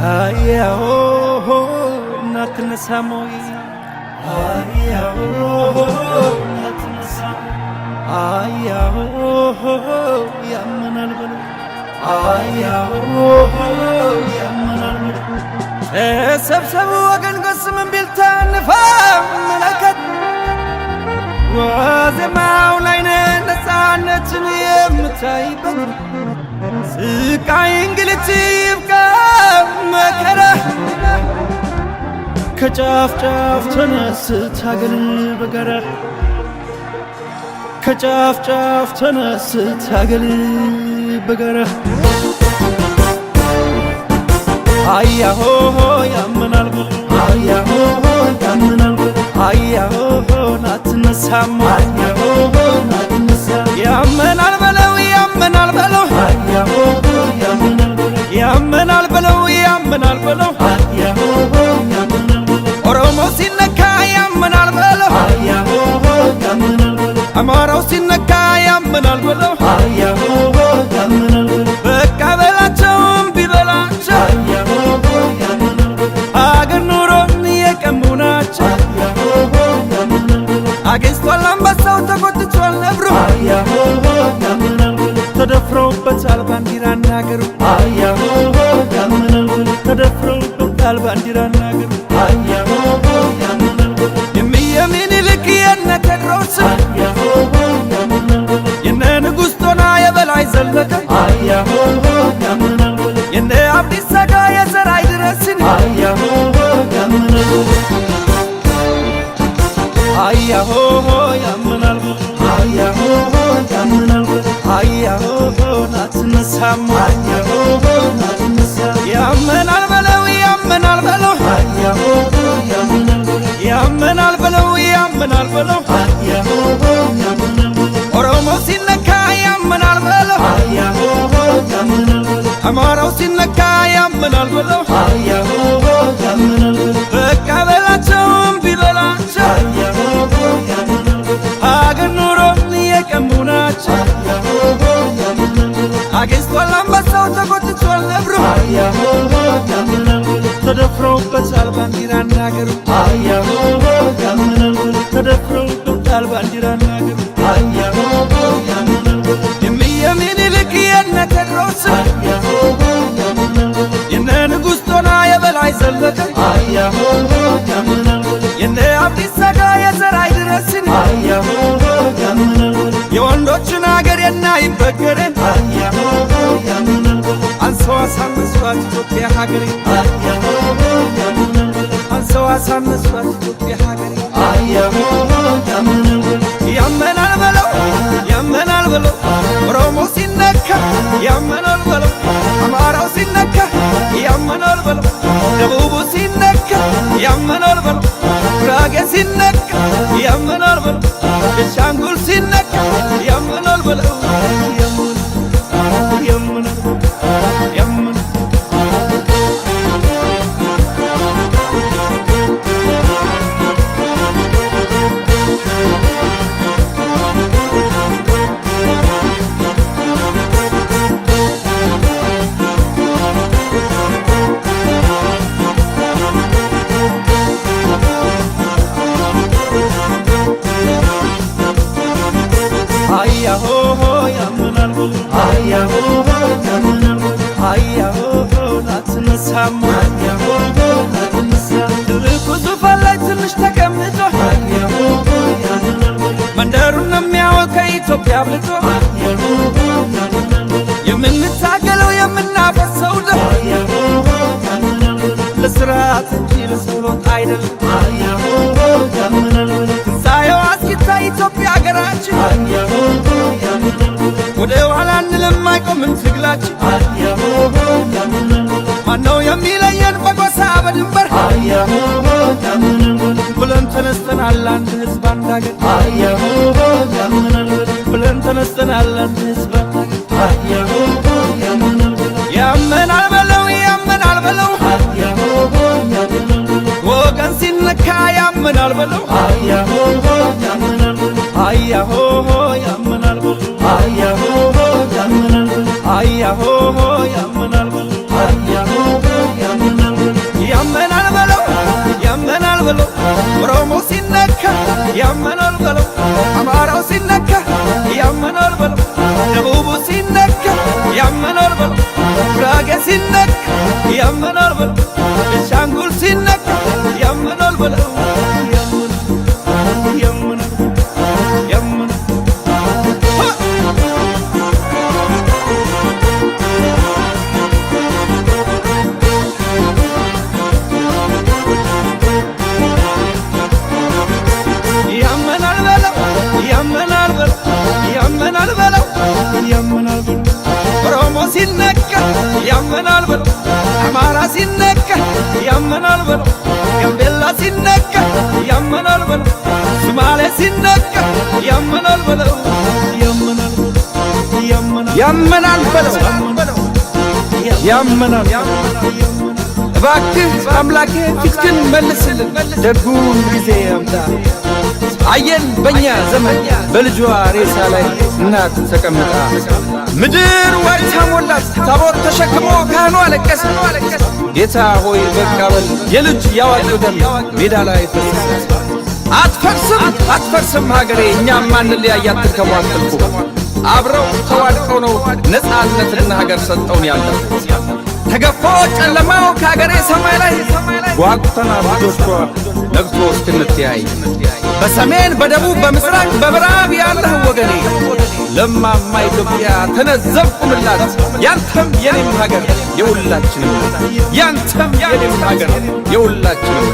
ayaho natnasamoy ayaho natnasam ayaho yamanal balo ayaho yamanal balo sabsab wagan qasm biltan fam malakat وزماو لاينا نسانتن يمتايبت سقاي انجلتي يبقى مكره كجاف جاف تنست هاقل بقره كجاف جاف تنست هاقل بقره ayaho yamanal bal ayaho yamanal bal ayaho natnasam ayaho natnasam yamanal balaw yamanal balaw ayaho yamanal bal yamanal balaw yamanal balaw ayaho yamanal bal oromo sinaka yamanal balaw ayaho yamanal bal amaro sinaka yamanal balaw ayaho yamanal bal beka belaቸውም ቢበላቸው አገስቷል አንበሳው ተቆጥቷል ነብሩ አያሆ ያምናል ተደፍረውበታል ባንዲራና አገሩ አያሆ ያምናል ተደፍረውበታል ባንዲራና አገሩ አያሆ ያምናል የሚየሚን ልክ የነ ቴድሮስ አያሆ ያምናል የነ ንጉሥ ጦና የበላይ ዘለቀ አያሆ ያምናል የነ አብዲሳ ጋ የዘራይ ድረስን አያሆ ያምናል ayaho yamanal ayaho yamanal ayaho natnasam ayaho natnasam yamanal balaw yamanal balaw ayaho yamanal balaw yamanal balaw ayaho yamanal oromo sinaka yamanal balaw ayaho yamanal amaro sinaka yamanal balaw ayaho yamanal beka belaቸውም ቢበላቸው አገስቷል አንበሳው ተቆጥቷል ነብሩ አያሆ ያምናል ተደፍረውበታል ባንዲራና አገሩ አያሆ ያምናል ተደፍረውበታል ባንዲራና አገሩ አያሆ ያምናል የሚየሚን ልክ የነ ቴድሮስ አያሆ ያምናል የነ ንጉሥ ጦና የበላይ ዘለቀ አያሆ ያምናል የነ አብዲሳ ጋ የዘራይ ድረስን አያሆ ያምናል የወንዶችን አገር የናይበገረን አያሆ ያምናል አንሰዋ ሳነሷት ኢትዮጵያ ሀገሬ አያሆ ያምናል አንሰዋ ሳነሷት ኢትዮጵያ ሀገሬ አያሆ ያምናል ያመናል በለው ያመናል በለው ኦሮሞ ሲነካ ያመናል በለው አማራው ሲነካ ያመናል በለው ደቡቡ ሲነካ ያመናል በለው ጉራጌ ሲነካ ያመናል በለው ቤንሻንጉል ሲነካ ያመናል በለው ያመናል ያመናል ayaho yamanal ayaho yamanal ayaho natnasam ayaho natnasam ልኩሱ ፈላይ ትንሽ ተቀምጦ ayaho yamanal መንደሩን የሚያወቅ ከኢትዮጵያ አብልጦ ayaho yamanal የምንታገለው የምናፈሰው ደም ayaho yamanal ለስርዓት እንጂ ለሰሎት አይደለም ayaho yamanal ትንሣኤው አስኪታ ኢትዮጵያ ሀገራችን ayaho yamanal ወደ ኋላ አንልም አይቆምም ትግላችን ayaho yamanal ማነው የሚለየን በጎሳ በድንበር ayaho yamanal ብለን ተነስተናል አንድ ሕዝብ አንድ አገር ayaho yamanal ብለን ተነስተናል አንድ ሕዝብ አንድ አገር ayaho yamanal ያመናል በለው ያመናል በለው ayaho yamanal ወገን ሲነካ ያመናል በለው ayaho yamanal ayaho yamanal በለው ayaho yamanal ayaho yamanal በለው ayaho yamanal ያመናል በለው ሻንጉል ሲነካ ያመናል በለው ያመናል ሲነካ ያመናል በለው አማራ ሲነካ ያመናል በለው ጋምቤላ ሲነካ ያመናል በለው ሶማሌ ሲነካ ያመናል በለው ያመናል በለው ያመናል እባክህ አምላኬ ፊትህን መልስልን ደጉን ጊዜ ያምጣ አየን በእኛ ዘመን በልጇ ሬሳ ላይ እናት ተቀምጣ ምድር ዋይታ ሞላት ታቦት ተሸክሞ ካህኑ አለቀሰ ጌታ ሆይ በቃ በል የልጅ ያዋቂው ደም ሜዳ ላይ ፈሰሰ አትፈርስም ሀገሬ እኛም ማንለያያት ከሟጥልኩ አብረው ተዋድቀው ነው ነፃነትና ሀገር ሰጠውን ያለው ተገፎ ጨለማው ከሀገሬ ሰማይ ላይ ጓጉተና ልጆቿ ነግቶ እስክንተያይ በሰሜን በደቡብ በምስራቅ በምዕራብ ያለህ ወገኔ ለማማ ኢትዮጵያ ተነዘብኩምላት ያንተም የኔም ሀገር የሁላችንም ያንተም የኔም ሀገር የሁላችንም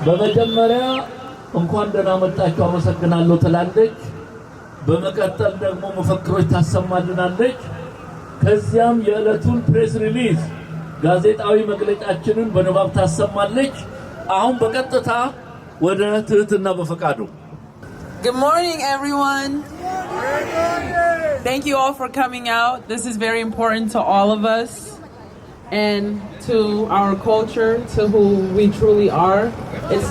በመጀመሪያ እንኳን ደህና መጣችሁ አመሰግናለሁ ትላለች። በመቀጠል ደግሞ መፈክሮች ታሰማልናለች። ከዚያም የዕለቱን ፕሬስ ሪሊዝ ጋዜጣዊ መግለጫችንን በንባብ ታሰማለች። አሁን በቀጥታ ወደ ትህትና በፈቃዱ። Good morning everyone. Thank you all for coming out. This is very important to all of us. and to our culture, to who we truly are. It's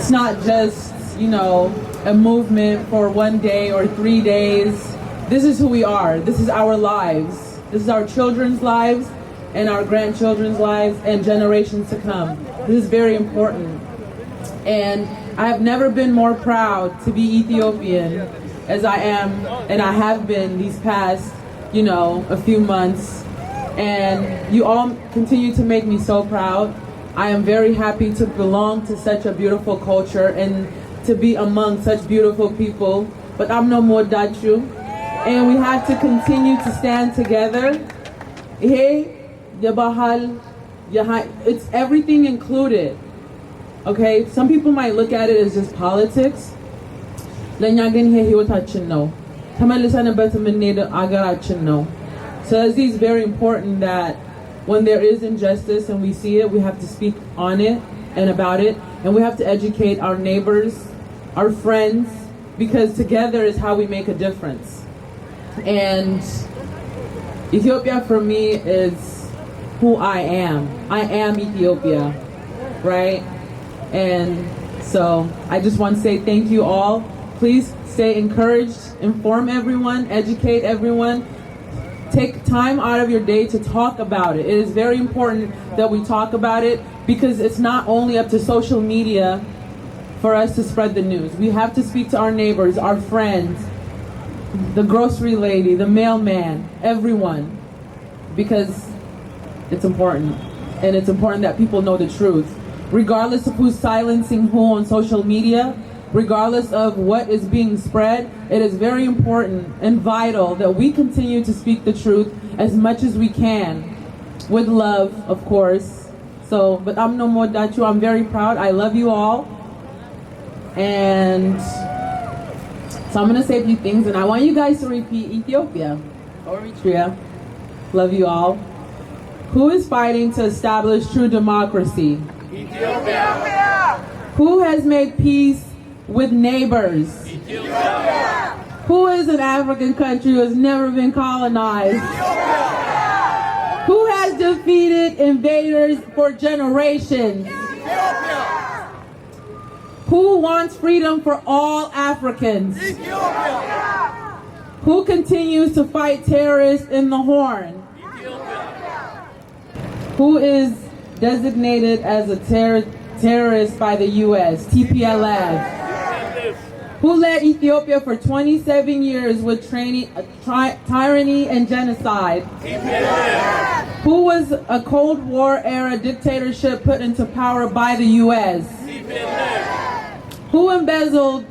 not just, you know, a movement for one day or 3 days. This is who we are. This is our lives. This is our children's lives and our grandchildren's lives and generations to come. This is very important. And I have never been more proud to be Ethiopian as I am, and I have been these past, you know, a few months. And you all continue to make me so proud. I am very happy to belong to such a beautiful culture and to be among such beautiful people. But I'm no more Dachu. And we have to continue to stand together. Hey, it's everything included. Okay, some people might look at it as just politics. So it's very important that when there is injustice and we see it, we have to speak on it and about it. And we have to educate our neighbors, our friends, because together is how we make a difference. And Ethiopia for me is who I am. I am Ethiopia, right? And so I just want to say thank you all. Please stay encouraged, inform everyone, educate everyone. Take time out of your day to talk about it. It is very important that we talk about it because it's not only up to social media for us to spread the news. We have to speak to our neighbors, our friends, the grocery lady, the mailman, everyone, because it's important. And it's important that people know the truth. Regardless of who's silencing who on social media, regardless of what is being spread, it is very important and vital that we continue to speak the truth as much as we can, with love, of course. So, but I'm no more Dachu. I'm very proud. I love you all. And so I'm going to say a few things, and I want you guys to repeat Ethiopia or Eritrea. Love you all. Who is fighting to establish true democracy? Ethiopia. Who has made peace with neighbors? Ethiopia. Who is an African country who has never been colonized? Ethiopia. Who has defeated invaders for generations? Ethiopia. Who wants freedom for all Africans? Ethiopia. Who continues to fight terrorists in the Horn? Ethiopia. Who is designated as a terrorist by the U.S., TPLF? Who led Ethiopia for 27 years with tyranny and genocide? TPLF. Who was a Cold War era dictatorship put into power by the U.S.? TPLF. Who embezzled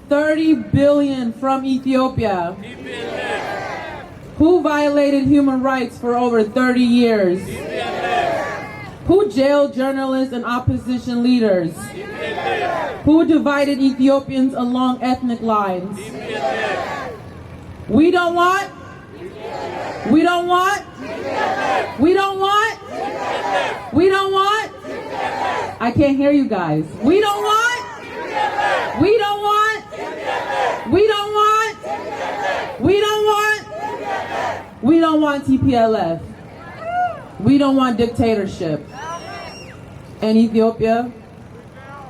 $30 billion from Ethiopia? TPLF. Who violated human rights for over 30 years? Who jailed journalists and opposition leaders? Who divided Ethiopians along ethnic lines? We don't want? We don't want? We don't want? We don't want? I can't hear you guys. We don't want? We don't want? We don't want? We don't want? We don't want TPLF. We don't want dictatorship. And Ethiopia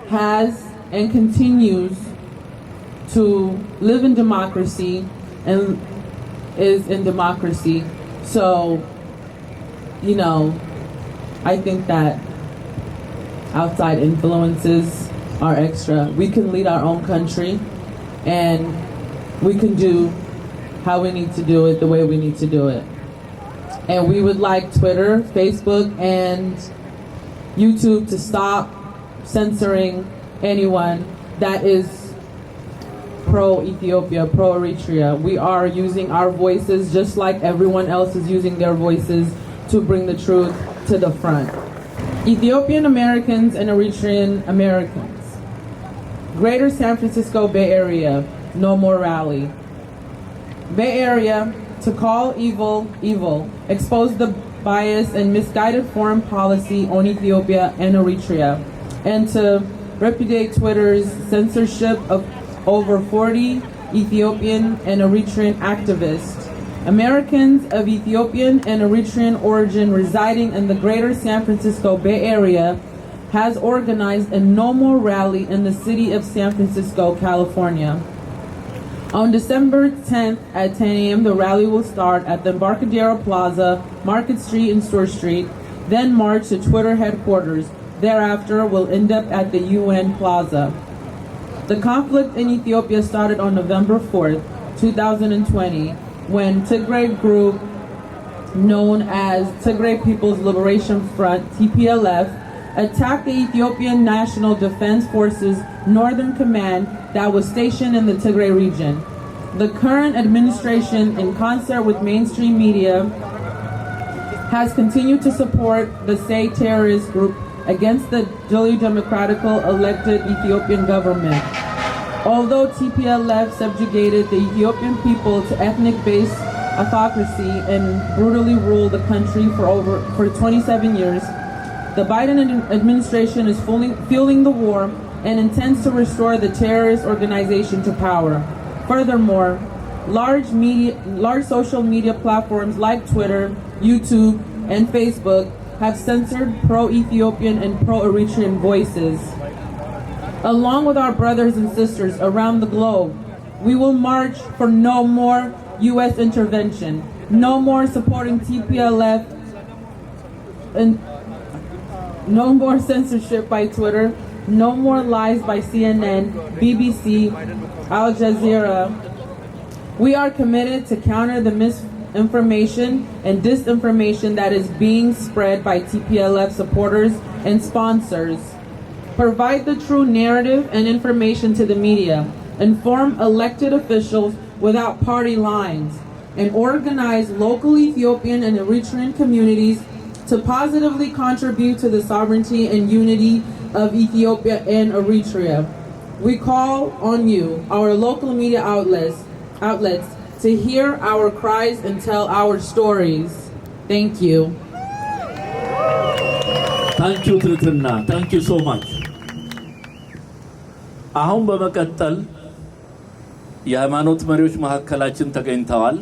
has and continues to live in democracy and is in democracy. So, you know, I think that outside influences are extra. We can lead our own country and we can do how we need to do it the way we need to do it. And we would like Twitter, Facebook, and YouTube to stop censoring anyone that is pro-Ethiopia, pro-Eritrea. We are using our voices just like everyone else is using their voices to bring the truth to the front. Ethiopian Americans and Eritrean Americans. Greater San Francisco Bay Area, no more rally. Bay Area, to call evil, evil. Expose the bias and misguided foreign policy on Ethiopia and Eritrea. And to repudiate Twitter's censorship of over 40 Ethiopian and Eritrean activists Americans of Ethiopian and Eritrean origin residing in the greater San Francisco Bay Area has organized a No More rally in the city of San Francisco, California. On December 10th at 10 a.m., the rally will start at the Embarcadero Plaza, Market Street and Store Street, then march to Twitter headquarters. Thereafter, will end up at the UN Plaza. The conflict in Ethiopia started on November 4th, 2020, when Tigray group known as Tigray People's Liberation Front, TPLF, attacked the Ethiopian National Defense Forces Northern Command that was stationed in the Tigray region. The current administration, in concert with mainstream media, has continued to support the state terrorist group against the duly democratically elected Ethiopian government. Although TPLF subjugated the Ethiopian people to ethnic-based autocracy and brutally ruled the country for 27 years, the Biden administration is fueling the war and intends to restore the terrorist organization to power. Furthermore, large social media platforms like Twitter, YouTube, and Facebook have censored pro-Ethiopian and pro-Eritrean voices. Along with our brothers and sisters around the globe, we will march for no more U.S. intervention, no more supporting TPLF, and no more censorship by Twitter, no more lies by CNN, BBC, Al Jazeera. We are committed to counter the misinformation and disinformation that is being spread by TPLF supporters and sponsors. Provide the true narrative and information to the media. Inform elected officials without party lines. And organize local Ethiopian and Eritrean communities to positively contribute to the sovereignty and unity of Ethiopia and Eritrea. We call on you, our local media outlets, to hear our cries and tell our stories. Thank you. Thank you, Tritina. Thank you so much. አሁን በመቀጠል የሃይማኖት መሪዎች መሐከላችን ተገኝተዋል።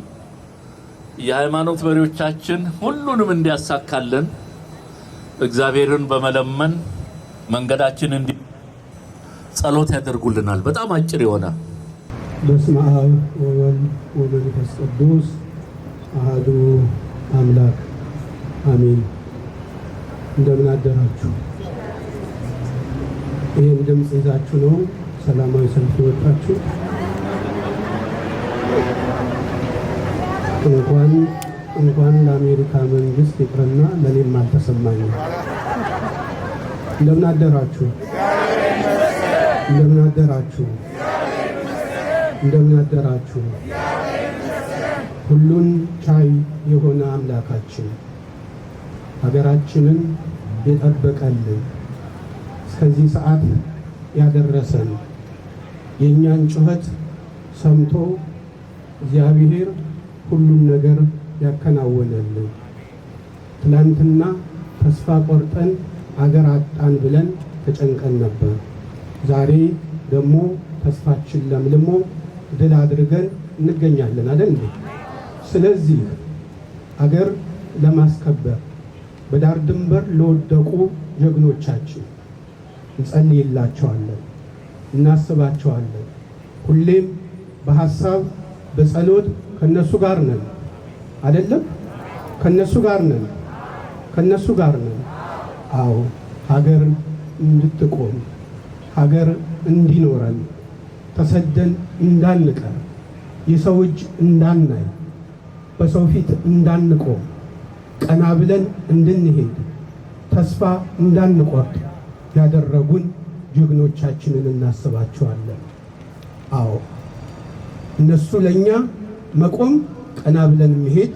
የሃይማኖት መሪዎቻችን ሁሉንም እንዲያሳካልን እግዚአብሔርን በመለመን መንገዳችን እንዲ ጸሎት ያደርጉልናል። በጣም አጭር የሆነ በስመ አብ ወወልድ ወመንፈስ ቅዱስ አሐዱ አምላክ አሜን። እንደምን አደራችሁ? ይህን ድምፅ ይዛችሁ ነው ሰላማዊ ሰልፍ ወጣችሁ? እንኳን ለአሜሪካ መንግስት ይቅርና ለኔም አልተሰማኝም። እንደምን አደራችሁ? እንደምን አደራችሁ? እንደምን አደራችሁ? ሁሉን ቻይ የሆነ አምላካችን ሀገራችንን የጠበቀልን እስከዚህ ሰዓት ያደረሰን የእኛን ጩኸት ሰምቶ እግዚአብሔር ሁሉም ነገር ያከናወነልን። ትላንትና ተስፋ ቆርጠን አገር አጣን ብለን ተጨንቀን ነበር። ዛሬ ደግሞ ተስፋችን ለምልሞ ድል አድርገን እንገኛለን አይደል? ስለዚህ አገር ለማስከበር በዳር ድንበር ለወደቁ ጀግኖቻችን እንጸልይላቸዋለን፣ እናስባቸዋለን። ሁሌም በሐሳብ በጸሎት ከነሱ ጋር ነን አይደለም? ከነሱ ጋር ነን፣ ከነሱ ጋር ነን። አዎ ሀገር እንድትቆም ሀገር እንዲኖረን ተሰደን እንዳንቀር የሰው እጅ እንዳናይ በሰው ፊት እንዳንቆም ቀና ብለን እንድንሄድ ተስፋ እንዳንቆርጥ ያደረጉን ጀግኖቻችንን እናስባቸዋለን። አዎ እነሱ ለኛ መቆም ቀና ብለን መሄድ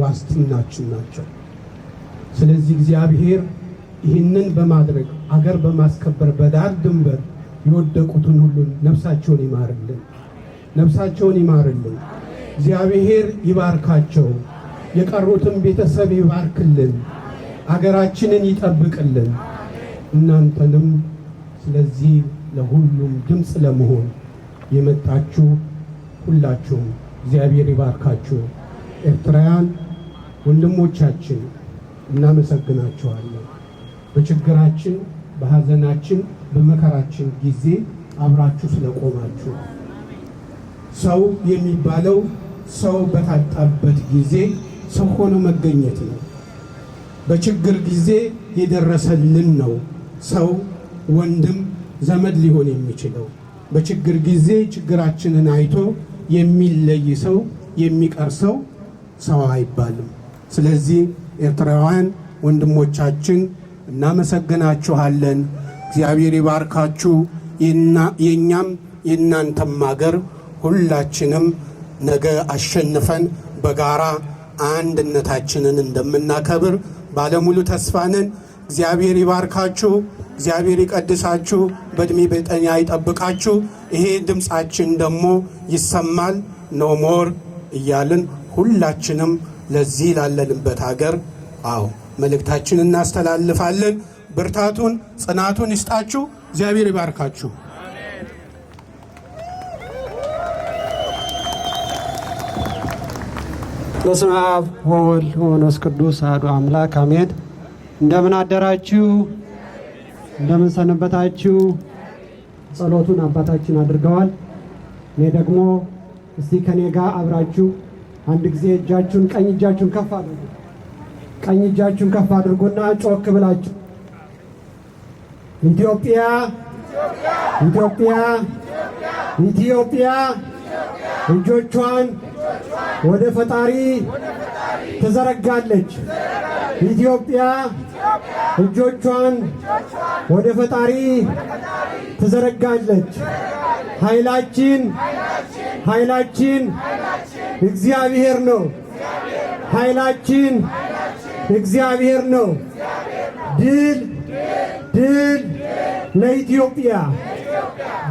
ዋስትናችን ናቸው። ስለዚህ እግዚአብሔር ይህንን በማድረግ አገር በማስከበር በዳር ድንበር የወደቁትን ሁሉ ነፍሳቸውን ይማርልን፣ ነፍሳቸውን ይማርልን። እግዚአብሔር ይባርካቸው፣ የቀሩትን ቤተሰብ ይባርክልን፣ አገራችንን ይጠብቅልን። እናንተንም ስለዚህ ለሁሉም ድምፅ ለመሆን የመጣችሁ ሁላችሁም እግዚአብሔር ይባርካችሁ። ኤርትራውያን ወንድሞቻችን እናመሰግናችኋለን። በችግራችን፣ በሐዘናችን፣ በመከራችን ጊዜ አብራችሁ ስለቆማችሁ። ሰው የሚባለው ሰው በታጣበት ጊዜ ሰው ሆኖ መገኘት ነው። በችግር ጊዜ የደረሰልን ነው ሰው ወንድም ዘመድ ሊሆን የሚችለው። በችግር ጊዜ ችግራችንን አይቶ የሚለይ ሰው የሚቀር ሰው አይባልም። ስለዚህ ኤርትራውያን ወንድሞቻችን እናመሰግናችኋለን። እግዚአብሔር ይባርካችሁ። የኛም የእናንተም ሀገር ሁላችንም ነገ አሸንፈን በጋራ አንድነታችንን እንደምናከብር ባለሙሉ ተስፋ ነን። እግዚአብሔር ይባርካችሁ፣ እግዚአብሔር ይቀድሳችሁ፣ በእድሜ በጤና ይጠብቃችሁ። ይሄ ድምፃችን ደግሞ ይሰማል። ኖ ሞር እያልን ሁላችንም ለዚህ ላለንበት ሀገር መልእክታችንን እናስተላልፋለን። ብርታቱን ጽናቱን ይስጣችሁ። እግዚአብሔር ይባርካችሁ። በስመ አብ ወወልድ ወመንፈስ ቅዱስ አሐዱ አምላክ አሜን። እንደምን አደራችሁ? እንደምን ሰነበታችሁ? ጸሎቱን አባታችን አድርገዋል። እኔ ደግሞ እስቲ ከኔ ጋር አብራችሁ አንድ ጊዜ እጃችሁን ቀኝ እጃችሁን ከፍ አድርጉ። ቀኝ እጃችሁን ከፍ አድርጉና ጮክ ብላችሁ ኢትዮጵያ ኢትዮጵያ ኢትዮጵያ እጆቿን ወደ ፈጣሪ ትዘረጋለች። ኢትዮጵያ እጆቿን ወደ ፈጣሪ ትዘረጋለች። ኃይላችን እግዚአብሔር ነው። ኃይላችን እግዚአብሔር ነው። ድል ለኢትዮጵያ!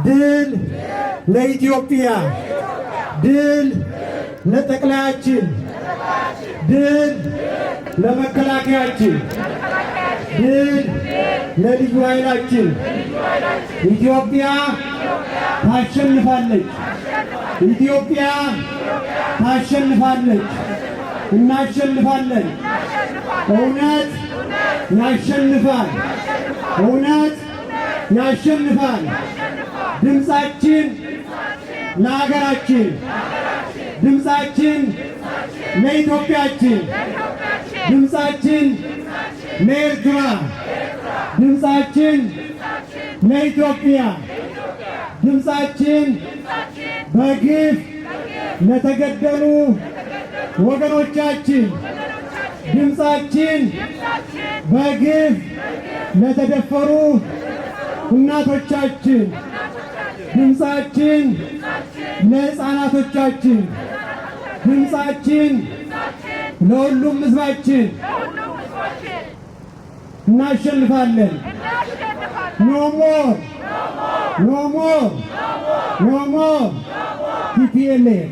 ድል ለኢትዮጵያ! ድል ለጠቅላያችን! ድል ለመከላከያችን! ድል ለልዩ ኃይላችን! ኢትዮጵያ ታሸንፋለች! ኢትዮጵያ ታሸንፋለች! እናሸንፋለን! እውነት ያሸንፋል! እውነት ያሸንፋል! ድምፃችን ለሀገራችን፣ ድምፃችን ለኢትዮጵያችን፣ ድምፃችን ለኤርትራ፣ ድምፃችን ለኢትዮጵያ፣ ድምፃችን በግፍ ለተገደሉ ወገኖቻችን፣ ድምፃችን በግፍ ለተደፈሩ እናቶቻችን፣ ድምፃችን ለሕፃናቶቻችን፣ ድምፃችን ለሁሉም ሕዝባችን። እናሸንፋለን። ኖ ሞር ኖ ሞር ኖ ሞር TPLF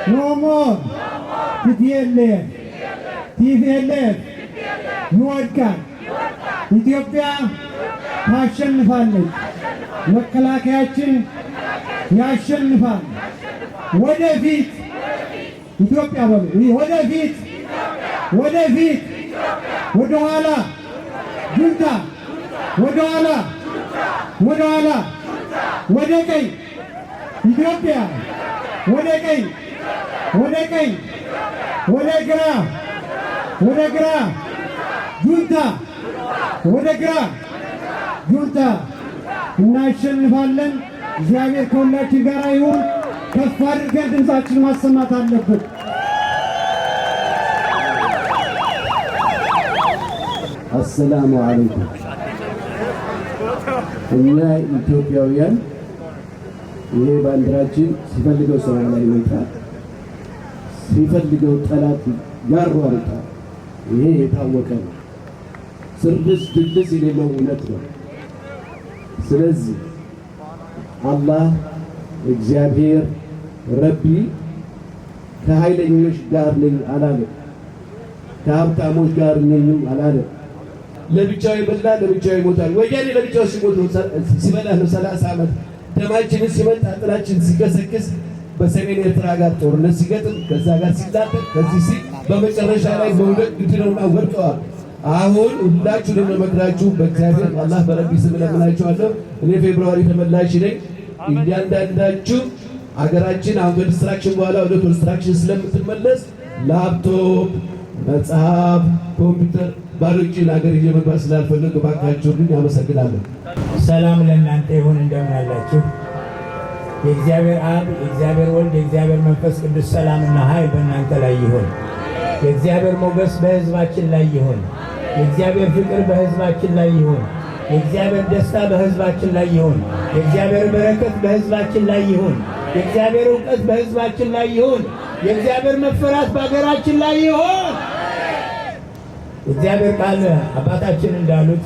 ኖ ሞር TPLF TPLF ይወድቃል። ኢትዮጵያ ታሸንፋለች። መከላከያችን ያሸንፋል። ወደፊት ኢትዮጵያ በሉ። ወደፊት ወደፊት፣ ወደኋላ ጁንታ፣ ወደኋላ ወደኋላ፣ ወደ ቀኝ ኢትዮጵያ፣ ወደ ቀኝ ወደ ቀኝ፣ ወደ ግራ ወደ ግራ ጁንታ፣ ወደ ግራ ጁንታ። እናሸንፋለን። እግዚአብሔር ከሁላችን ጋር ይሁን። ከፍ አድርገን ድምፃችን ማሰማት አለብን። አሰላሙ አለይኩም። እኛ ኢትዮጵያውያን ይሄ ባንዲራችን ሲፈልገው ሰው ላይ ይመጣል፣ ሲፈልገው ጠላት ያሯሩጣል። ይሄ የታወቀ ነው። ስርድስ ድልስ የሌለው እውነት ነው። ስለዚህ አላህ እግዚአብሔር ረቢ ከኃይለኞች ጋር ነኝ አላለም፣ ከሀብታሞች ጋር ነኝም አላለም። ለብቻው ይበላ ለብቻው ይሞታል። ወያኔ ለብቻው ሲሞት ነው ሲበላ ነው 30 ዓመት ደማችንን ሲመጣ ጥላችን ሲከሰክስ በሰሜን ኤርትራ ጋር ጦርነት ሲገጥም ከዛ ጋር ሲላጠቅ ከዚህ ሲል በመጨረሻ ላይ መውደቅ ግድ ነውና ወድቀዋል። አሁን ሁላችሁንም መመክራችሁ በእግዚአብሔር አላህ በረቢ ስም እለምናችኋለሁ። እኔ ፌብሩዋሪ ተመላሽ ነኝ። እያንዳንዳችሁ አገራችን አሁን ከዲስትራክሽን በኋላ ወደ ኮንስትራክሽን ስለምትመለስ ላፕቶፕ፣ መጽሐፍ፣ ኮምፒውተር ባዶ እጅን ሀገር ይዤ መግባት ስላልፈለግ እባካችሁ ግን አመሰግናለሁ። ሰላም ለእናንተ ይሁን። እንደምን አላችሁ? የእግዚአብሔር አብ፣ የእግዚአብሔር ወልድ፣ የእግዚአብሔር መንፈስ ቅዱስ ሰላምና ኃይል በእናንተ ላይ ይሁን። የእግዚአብሔር ሞገስ በሕዝባችን ላይ ይሁን። የእግዚአብሔር ፍቅር በሕዝባችን ላይ ይሁን። የእግዚአብሔር ደስታ በሕዝባችን ላይ ይሁን። የእግዚአብሔር በረከት በሕዝባችን ላይ ይሁን። የእግዚአብሔር እውቀት በሕዝባችን ላይ ይሁን። የእግዚአብሔር መፈራት በአገራችን ላይ ይሁን። እግዚአብሔር ቃል አባታችን እንዳሉት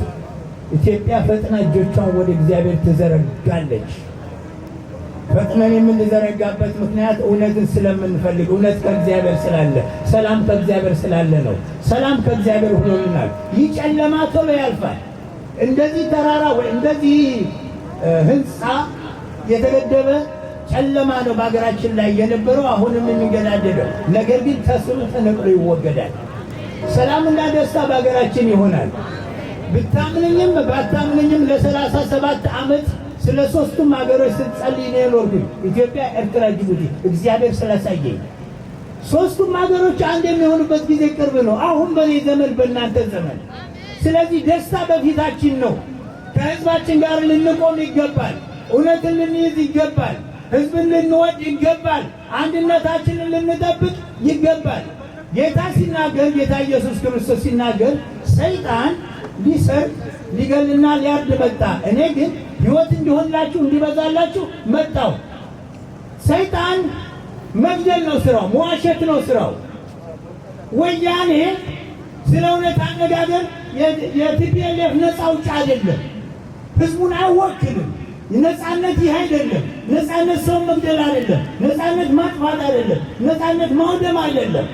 ኢትዮጵያ ፈጥና እጆቿን ወደ እግዚአብሔር ትዘረጋለች። ፈጥነን የምንዘረጋበት ምክንያት እውነትን ስለምንፈልግ፣ እውነት ከእግዚአብሔር ስላለ፣ ሰላም ከእግዚአብሔር ስላለ ነው። ሰላም ከእግዚአብሔር ሆኖልናል። ይህ ጨለማ ቶሎ ያልፋል። እንደዚህ ተራራ ወይ እንደዚህ ህንፃ የተገደበ ጨለማ ነው በሀገራችን ላይ የነበረው አሁንም የሚገዳደደው። ነገር ግን ከስሩ ተነቅሎ ይወገዳል። ሰላምና ደስታ በሀገራችን ይሆናል። ብታምንኝም ባታምንኝም ለ37 ዓመት ስለ ሶስቱም ሀገሮች ስትጸልይ ነው የኖርኩኝ። ኢትዮጵያ፣ ኤርትራ፣ ጅቡቲ። እግዚአብሔር ስላሳየኝ ሶስቱም ሀገሮች አንድ የሚሆኑበት ጊዜ ቅርብ ነው። አሁን በኔ ዘመን፣ በእናንተ ዘመን። ስለዚህ ደስታ በፊታችን ነው። ከህዝባችን ጋር ልንቆም ይገባል። እውነትን ልንይዝ ይገባል። ህዝብን ልንወድ ይገባል። አንድነታችንን ልንጠብቅ ይገባል። ጌታ ሲናገር፣ ጌታ ኢየሱስ ክርስቶስ ሲናገር ሰይጣን ሊሰርቅ ሊገልና ሊያርድ መጣ፣ እኔ ግን ሕይወት እንዲሆንላችሁ እንዲበዛላችሁ መጣሁ። ሰይጣን መግደል ነው ስራው፣ መዋሸት ነው ስራው። ወያኔ ስለ እውነት አነጋገር የቲፒኤልኤፍ ነፃ አውጪ አይደለም፣ ህዝቡን አይወክልም። ነፃነት ይህ አይደለም። ነፃነት ሰው መግደል አይደለም። ነፃነት ማጥፋት አይደለም። ነፃነት ማውደም አይደለም።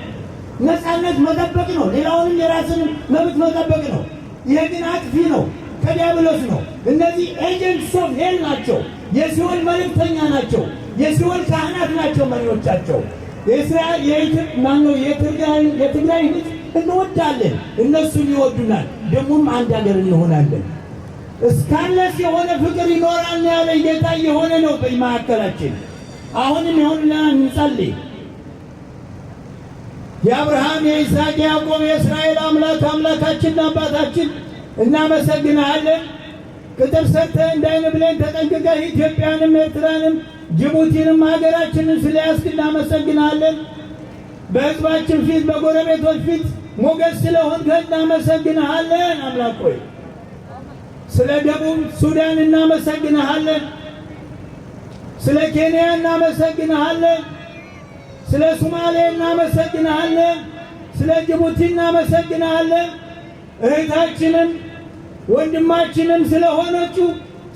ነፃነት መጠበቅ ነው። ሌላውንም የራስንም መብት መጠበቅ ነው። ይህ ግን አጥፊ ነው፣ ከዲያብሎስ ነው። እነዚህ ኤጀንትስ ኦፍ ሄል ናቸው። የሲኦል መልእክተኛ ናቸው። የሲኦል ካህናት ናቸው መሪዎቻቸው። የትግራይ ህዝብ እንወዳለን፣ እነሱን ይወዱናል። ደግሞም አንድ ሀገር እንሆናለን። እስካለስ የሆነ ፍቅር ይኖራል ያለ ጌታ የሆነ ነው በመካከላችን። አሁንም ይሁንና እንጸልይ። የአብርሃም የይስሐቅ የያዕቆብ የእስራኤል አምላክ አምላካችንና አባታችን እናመሰግንሃለን። ቅጥር ሰርተህ እንዳይን ብለን ተጠንቅቀህ ኢትዮጵያንም ኤርትራንም ጅቡቲንም ሀገራችንን ስለያዝክ እናመሰግንሃለን። በሕዝባችን ፊት በጎረቤቶች ፊት ሞገስ ስለሆንክ እናመሰግንሃለን። አምላክ ሆይ ስለ ደቡብ ሱዳን እናመሰግንሃለን። ስለ ኬንያ እናመሰግንሃለን። ስለ ሶማሌ እናመሰግንሃለን። ስለ ጅቡቲ እናመሰግንሃለን። እህታችንም ወንድማችንም ስለሆነችው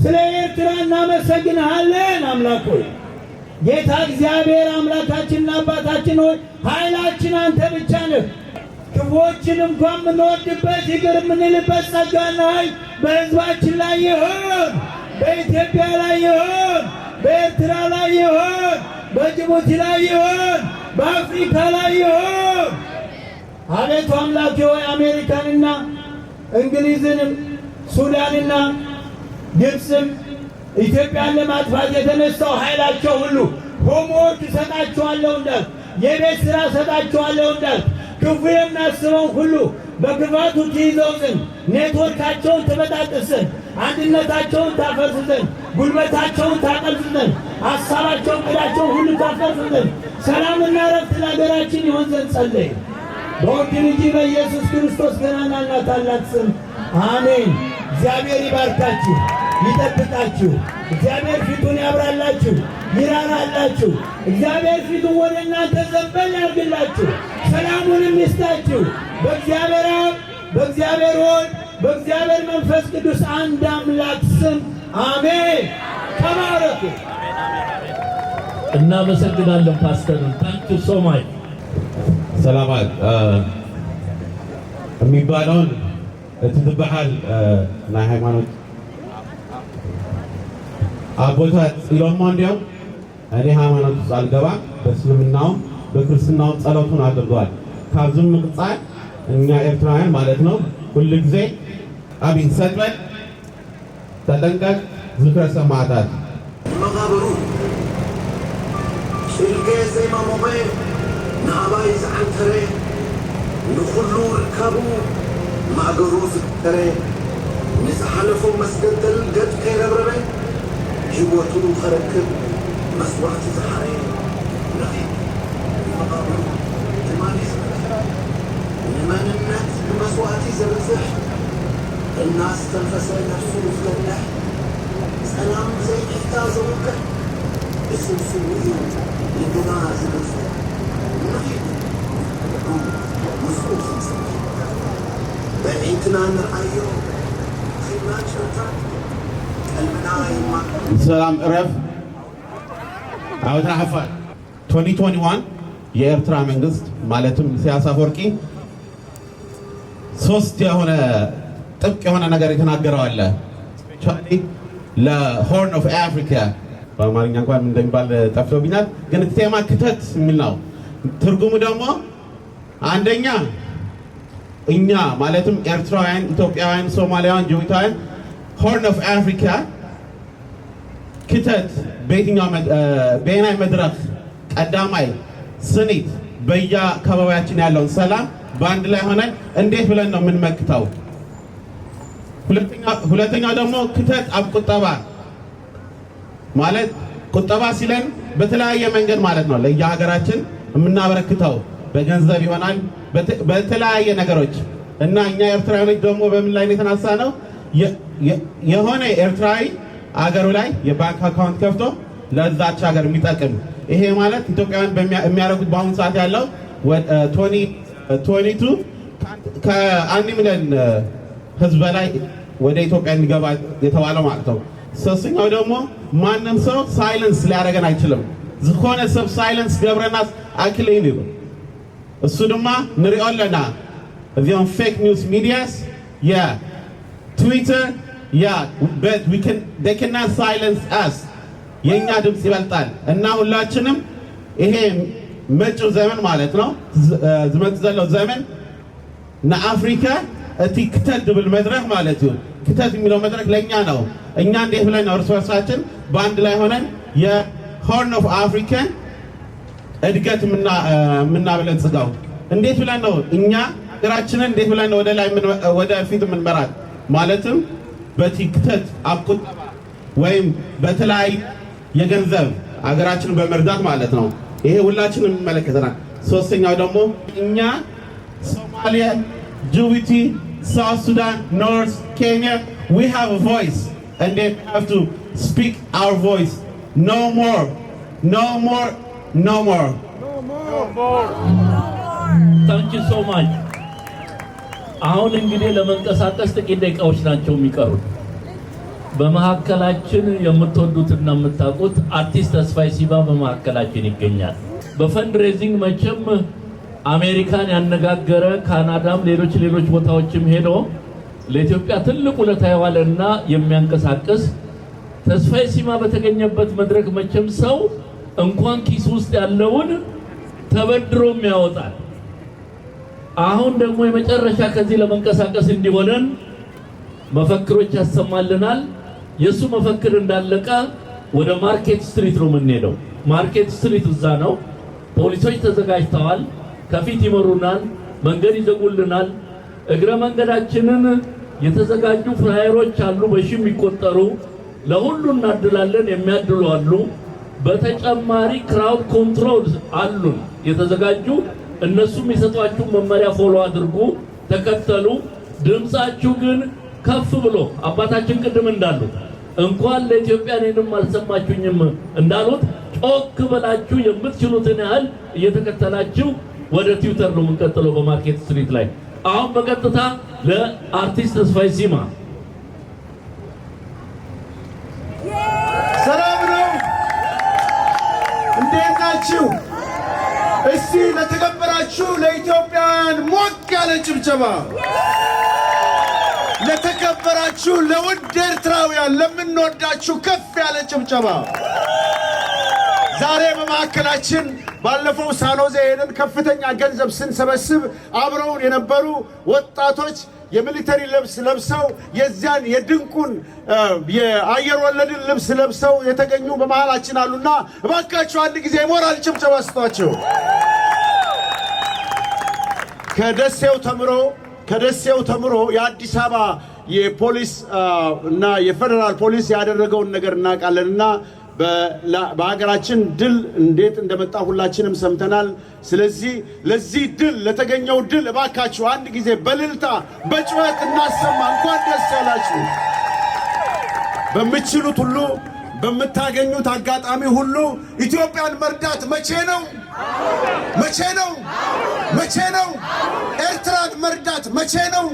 ስለ ኤርትራ እናመሰግንሃለን። አምላክ ሆይ ጌታ እግዚአብሔር አምላካችንና አባታችን ሆይ ኃይላችን አንተ ብቻ ነህ። ክፉዎችን እንኳን የምንወድበት ይቅር የምንልበት ጸጋና ኃይል በሕዝባችን ላይ ይሁን። በኢትዮጵያ ላይ ይሁን። በኤርትራ ላይ ይሁን። በጅቡቲ ላይ ይሁን። በአፍሪካ ላይ ይሁን። አቤቱ አምላኬ ሆይ አሜሪካንና እንግሊዝንም ሱዳንና ግብፅም ኢትዮጵያን ለማጥፋት የተነሳው ኃይላቸው ሁሉ ሆምወርክ እሰጣቸዋለሁ እንዳልክ፣ የቤት ሥራ እሰጣቸዋለሁ እንዳልክ፣ ክፉ የሚያስበው ሁሉ በክፋቱ ትይዘው ዘንድ፣ ኔትወርካቸውን ትበጣጥስ ዘንድ፣ አንድነታቸውን ታፈርስ ዘንድ፣ ጉልበታቸውን ታጠልፍ ዘንድ፣ ሐሳባቸውን ቅዳቸውን ሁሉ ታፈርስ ዘንድ፣ ሰላምና ረፍት ለሀገራችን ይሆን ዘንድ ጸለይ። በውድ ልጅ በኢየሱስ ክርስቶስ ገናናና ታላቅ ስም አሜን። እግዚአብሔር ይባርካችሁ፣ ይጠብቃችሁ። እግዚአብሔር ፊቱን ያብራላችሁ፣ ይራራላችሁ። እግዚአብሔር ፊቱን ወደ እናንተ ዘንበል ያርግላችሁ፣ ሰላሙንም ይስጣችሁ። በእግዚአብሔር አብ፣ በእግዚአብሔር ወልድ፣ በእግዚአብሔር መንፈስ ቅዱስ አንድ አምላክ ስም አሜን። ተባረኩ። እናመሰግናለን ፓስተርን። ታንክ ዩ ሶ ማች። ሰላማት የሚባለውን ትትበሃል ናይ ሃይማኖት አቦታት ኢሎሞ እንዲያው እኔ ሃይማኖት ውስጥ አልገባም። በእስልምናው በክርስትናው ጸሎቱን አድርጓል። ካብዝም ምቅጻል እኛ ኤርትራውያን ማለት ነው ሁሉ ጊዜ አብይ ሰጥበል ተጠንቀቅ ዝክረ ሰማዕታት መቃብሩ ሽልጌ ዘይማ ሞኼ ንኣባይ ዝዓንተረ ንኩሉ ርከቡ ማእገሩ ዝከረ ንዝሓለፎ መስገንተል ገጽ ከይረብረበ ህይወቱ ኸረክብ መስዋዕቲ ዝሓረ ረኺብ መቃብሩ ትማሊ ንመንነት ብመስዋዕቲ ዘብፅሕ እናስተንፈሰ ነፍሱ ዝገድሕ ሰላም ዘይሕታ ዘውቅዕ እስምስም እዩ ልብና ዝመጽ ረኺብ ምስኡ ክንጽሕ በዒንትና ንርአዮ ኺብና ጨርታት ቀልብና ይማቅ ሰላም ዕረፍ ዓወት ሓፋር 2021 የኤርትራ መንግስት ማለትም ኢሳያስ አፈወርቂ ሶስት የሆነ ጥብቅ የሆነ ነገር የተናገረው አለ። ስፔሻሊ ለሆርን ኦፍ አፍሪካ በአማርኛ እንኳን እንደሚባል ጠፍቶብኛል፣ ግን ቴማ ክተት የሚል ነው። ትርጉሙ ደግሞ አንደኛ እኛ ማለትም ኤርትራውያን፣ ኢትዮጵያውያን፣ ሶማሊያውያን፣ ጅቡታውያን ሆርን ኦፍ አፍሪካ ክተት በየትኛው በየናይ መድረክ ቀዳማይ ስኒት በየአካባቢያችን ያለውን ሰላም በአንድ ላይ ሆነን እንዴት ብለን ነው የምንመክተው? ሁለተኛው ደግሞ ክተት አብ ቁጠባ ማለት ቁጠባ ሲለን በተለያየ መንገድ ማለት ነው ለየሀገራችን የምናበረክተው በገንዘብ ይሆናል በተለያየ ነገሮች እና እኛ ኤርትራውያኖች ደግሞ በምን ላይ የተነሳ ነው የሆነ ኤርትራዊ አገሩ ላይ የባንክ አካውንት ከፍቶ ለዛች ሀገር የሚጠቅም ይሄ ማለት ኢትዮጵያውያን የሚያደርጉት በአሁኑ ሰዓት ያለው 22 ከ1 ሚሊዮን ህዝብ በላይ ወደ ኢትዮጵያ እንዲገባ የተባለው ማለት ነው። ሶስተኛው ደግሞ ማንም ሰው ሳይለንስ ሊያደርገን አይችልም። ዝኮነ ሰብ ሳይለንስ ገብረናስ አክሊን ይሉ እሱ ድማ ንሪኦ ኣለና እዚኦም ፌክ ኒውስ ሚዲያስ ያ ትዊተር ያ but they cannot silence us የኛ ድምጽ ይበልጣል እና ሁላችንም ይሄ መጪው ዘመን ማለት ነው ዝመት ዘለው ዘመን ለአፍሪካ እቲ ክተት ድብል መድረክ ማለት ነው። ክተት የሚለው መድረክ ለኛ ነው። እኛ እንዴት ብለን ነው እርስ በርሳችን በአንድ ላይ ሆነን የሆርን ኦፍ አፍሪካ እድገት የምናበለጽገው? እንዴት ብለን ነው እኛ ሀገራችንን እንዴት ብለን ነው ወደ ፊት የምንመራት? ማለትም በቲክተት አቁጠባ ወይም በተለያየ የገንዘብ ሀገራችንን በመርዳት ማለት ነው። ይሄ ሁላችንም የሚመለከተናል። ሶስተኛው ደግሞ እኛ ሶማሊያ፣ ጅቡቲ፣ ሳውት ሱዳን፣ ኖርዝ ኬንያ we have a voice and they have to speak our voice. No more, no more, no more. Thank you so much. አሁን እንግዲህ ለመንቀሳቀስ ጥቂት ደቂቃዎች ናቸው የሚቀሩት። በመሐከላችን የምትወዱትና የምታውቁት አርቲስት ተስፋዬ ሲባ በመሐከላችን ይገኛል። በፈንድሬዚንግ መቼም አሜሪካን ያነጋገረ ካናዳም ሌሎች ቦታዎችም ሄዶ ለኢትዮጵያ ትልቅ ውለታ የዋለና የሚያንቀሳቅስ ተስፋዬ ሲባ በተገኘበት መድረክ መቼም ሰው እንኳን ኪስ ውስጥ ያለውን ተበድሮም ያወጣል። አሁን ደግሞ የመጨረሻ ከዚህ ለመንቀሳቀስ እንዲሆነን መፈክሮች ያሰማልናል። የሱ መፈክር እንዳለቀ ወደ ማርኬት ስትሪት ነው የምንሄደው። ማርኬት ስትሪት እዛ ነው። ፖሊሶች ተዘጋጅተዋል። ከፊት ይመሩናል፣ መንገድ ይዘጉልናል። እግረ መንገዳችንን የተዘጋጁ ፍላየሮች አሉ፣ በሺ የሚቆጠሩ ለሁሉ እናድላለን፣ የሚያድሉ አሉ። በተጨማሪ ክራውድ ኮንትሮል አሉን የተዘጋጁ። እነሱም የሰጧችሁ መመሪያ ፎሎ አድርጉ፣ ተከተሉ። ድምጻችሁ ግን ከፍ ብሎ አባታችን ቅድም እንዳሉት እንኳን ለኢትዮጵያ እኔንም አልሰማችሁኝም እንዳሉት ጮክ ብላችሁ የምትችሉትን ያህል እየተከተላችሁ ወደ ትዊተር ነው የምንቀጥለው በማርኬት ስትሪት ላይ። አሁን በቀጥታ ለአርቲስት ተስፋዬ ሲማ። ሰላም ነው፣ እንዴት ናችሁ? እስቲ ለተከበራችሁ ለኢትዮጵያውያን ሞቅ ያለ ጭብጨባ። ለተከበራችሁ ለውድ ኤርትራውያን ለምንወዳችሁ ከፍ ያለ ጭብጨባ። ዛሬ በማዕከላችን ባለፈው ሳኖዜ ሄደን ከፍተኛ ገንዘብ ስንሰበስብ አብረውን የነበሩ ወጣቶች የሚሊተሪ ልብስ ለብሰው የዚያን የድንቁን የአየር ወለድን ልብስ ለብሰው የተገኙ በመሃላችን አሉና እባካችሁ አንድ ጊዜ ሞራል ጭብጨባ ስጧቸው። ከደሴው ተምሮ የአዲስ አበባ የፖሊስ እና የፌደራል ፖሊስ ያደረገውን ነገር እናውቃለንና በሀገራችን ድል እንዴት እንደመጣ ሁላችንም ሰምተናል። ስለዚህ ለዚህ ድል ለተገኘው ድል እባካችሁ አንድ ጊዜ በልልታ በጩኸት እናሰማ። እንኳን ደስ ያላችሁ። በምትችሉት ሁሉ በምታገኙት አጋጣሚ ሁሉ ኢትዮጵያን መርዳት መቼ ነው? መቼ ነው? መቼ ነው? ኤርትራን መርዳት መቼ ነው?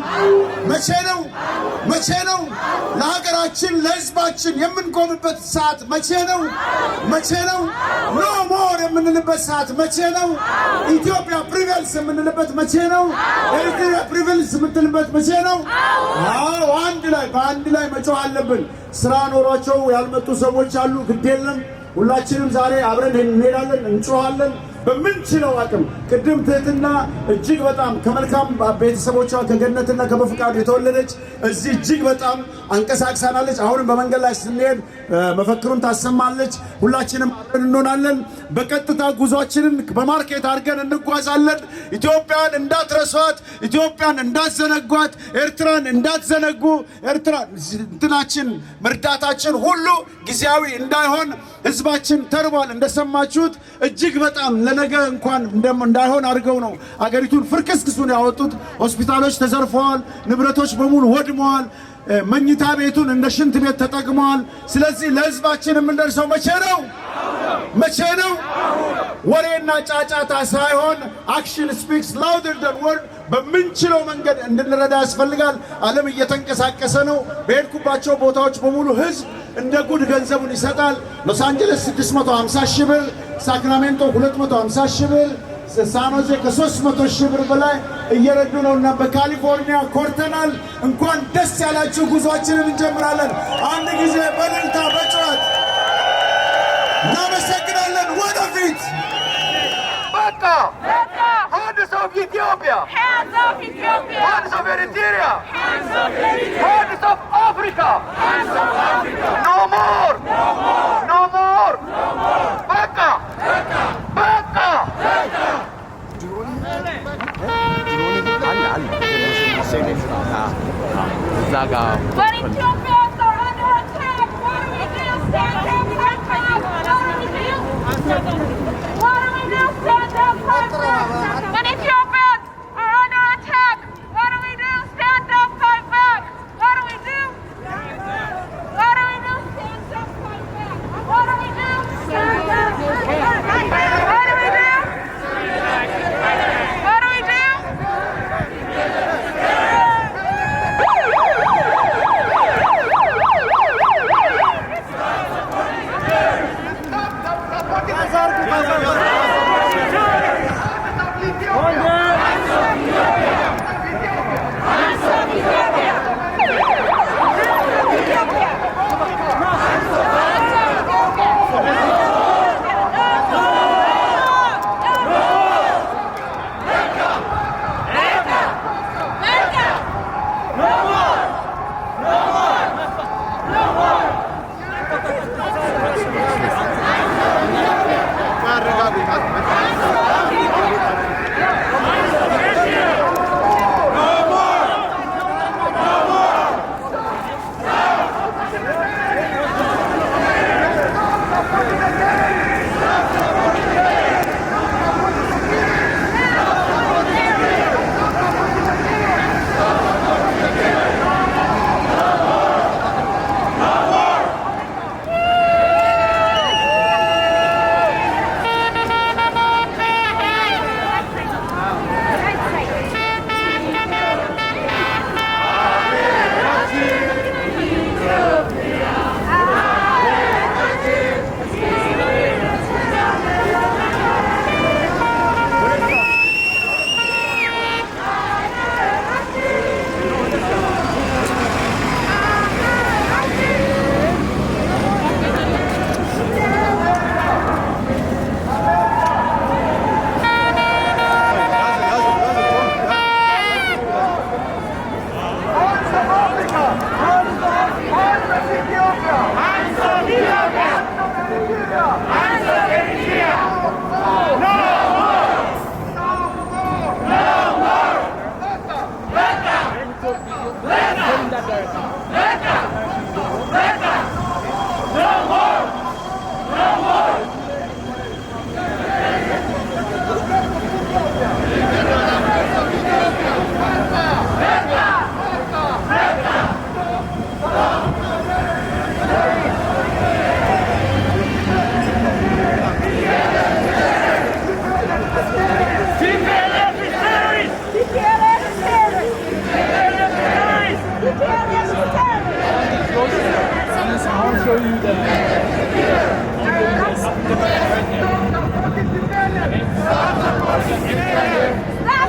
መቼ ነው? መቼ ነው? ለሀገራችን ለሕዝባችን የምንቆምበት ሰዓት መቼ ነው? መቼ ነው? ኖ ሞር የምንልበት ሰዓት መቼ ነው? ኢትዮጵያ ፕሪቨልስ የምንልበት መቼ ነው? ኤርትራ ፕሪቨልስ የምትልበት መቼ ነው? አዎ በአንድ ላይ መጮህ አለብን። ስራ ኖሯቸው ያልመጡ ሰዎች አሉ። ግድ የለም ሁላችንም ዛሬ አብረን እንሄዳለን፣ እንጮሃለን በምንችለው አቅም። ቅድም ትህትና እጅግ በጣም ከመልካም ቤተሰቦቿ ከገነትና ከበፍቃዱ የተወለደች እዚህ እጅግ በጣም አንቀሳቅሳናለች። አሁንም በመንገድ ላይ ስንሄድ መፈክሩን ታሰማለች። ሁላችንም አብረን እንሆናለን። በቀጥታ ጉዟችንን በማርኬት አድርገን እንጓዛለን። ኢትዮጵያን እንዳትረሷት፣ ኢትዮጵያን እንዳትዘነጓት፣ ኤርትራን እንዳትዘነጉ። ኤርትራ እንትናችን መርዳታችን ሁሉ ጊዜያዊ እንዳይሆን ህዝባችን ተርቧል። እንደሰማችሁት እጅግ በጣም ለነገ እንኳን እንዳይሆን አድርገው ነው አገሪቱን ፍርክስክሱን ያወጡት። ሆስፒታሎች ተዘርፈዋል፣ ንብረቶች በሙሉ ወድመዋል፣ መኝታ ቤቱን እንደ ሽንት ቤት ተጠቅመዋል። ስለዚህ ለህዝባችን የምንደርሰው መቼ ነው? መቼ ነው? ወሬና ጫጫታ ሳይሆን አክሽን ስፒክስ ላውደር ዳን ወርድ። በምንችለው መንገድ እንድንረዳ ያስፈልጋል። ዓለም እየተንቀሳቀሰ ነው። በሄድኩባቸው ቦታዎች በሙሉ ህዝብ እንደ ጉድ ገንዘቡን ይሰጣል። ሎስ አንጀለስ 650 ሺህ ብር፣ ሳክራሜንቶ 250 ሺህ ብር፣ ሳኖዜ ከ300 ሺህ ብር በላይ እየረዱ ነውና በካሊፎርኒያ ኮርተናል። እንኳን ደስ ያላችሁ። ጉዟችንን እንጀምራለን። አንድ ጊዜ በእልልታ በጩኸት እናመሰግናለን። ወደፊት በቃ Hands of Ethiopia! Hands of Ethiopia! Hands of Eritrea! Hands of Eritrea! Hands of Africa! Hands of Africa! No more! No more! No more! No more! Baka! Baka! Baka! Baka! When Ethiopians are under attack, what do we do? Stand up, fight back! What do we do? What do we do? Stand up, fight back! When Ethiopians are under attack, what do we do? Stand up, fight back! What do we do? What do we do? Stand up, fight back! What do we do? Stand up, fight back! What do we do? What do we do?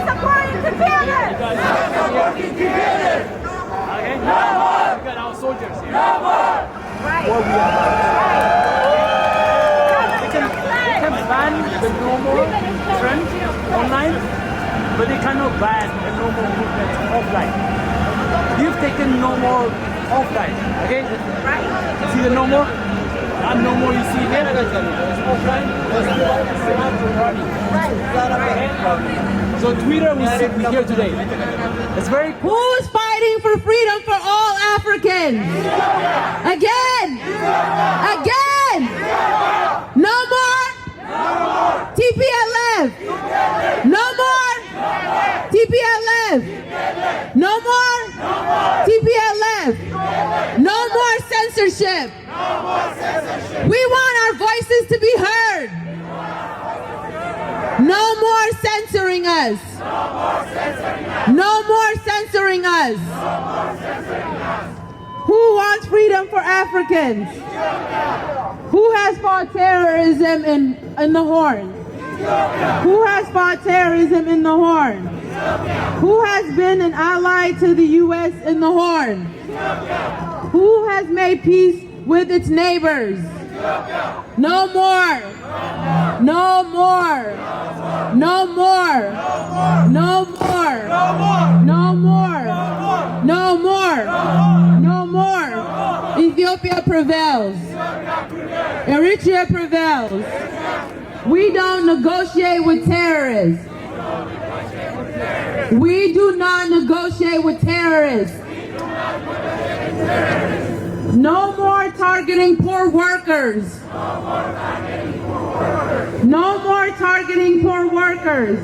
supporting TPLF! Stop supporting TPLF! Okay? No more! Look at our soldiers here. No more! Right. They can ban the normal trend online, but they cannot ban the normal movement offline. You've taken normal offline, okay? Right. See the normal? That normal you see here? Offline. Right. So Twitter we here today. It's very cool. Who's fighting for freedom for all Africans? Again! Again! No more! TPLF! No more! TPLF! No more! TPLF! No more censorship! We want our voices to be heard! No more censoring us! No more censoring us! Who wants freedom for Africans? Who has fought terrorism in the Horn? Who has fought terrorism in the Horn? Who has been an ally to the U.S. in the Horn? Who has made peace with its neighbors? No more! No more! No more! No more! No more! No more! No more! Ethiopia prevails. Eritrea prevails. We don't negotiate with terrorists. We do not negotiate with terrorists. No more targeting poor workers. No more targeting poor workers.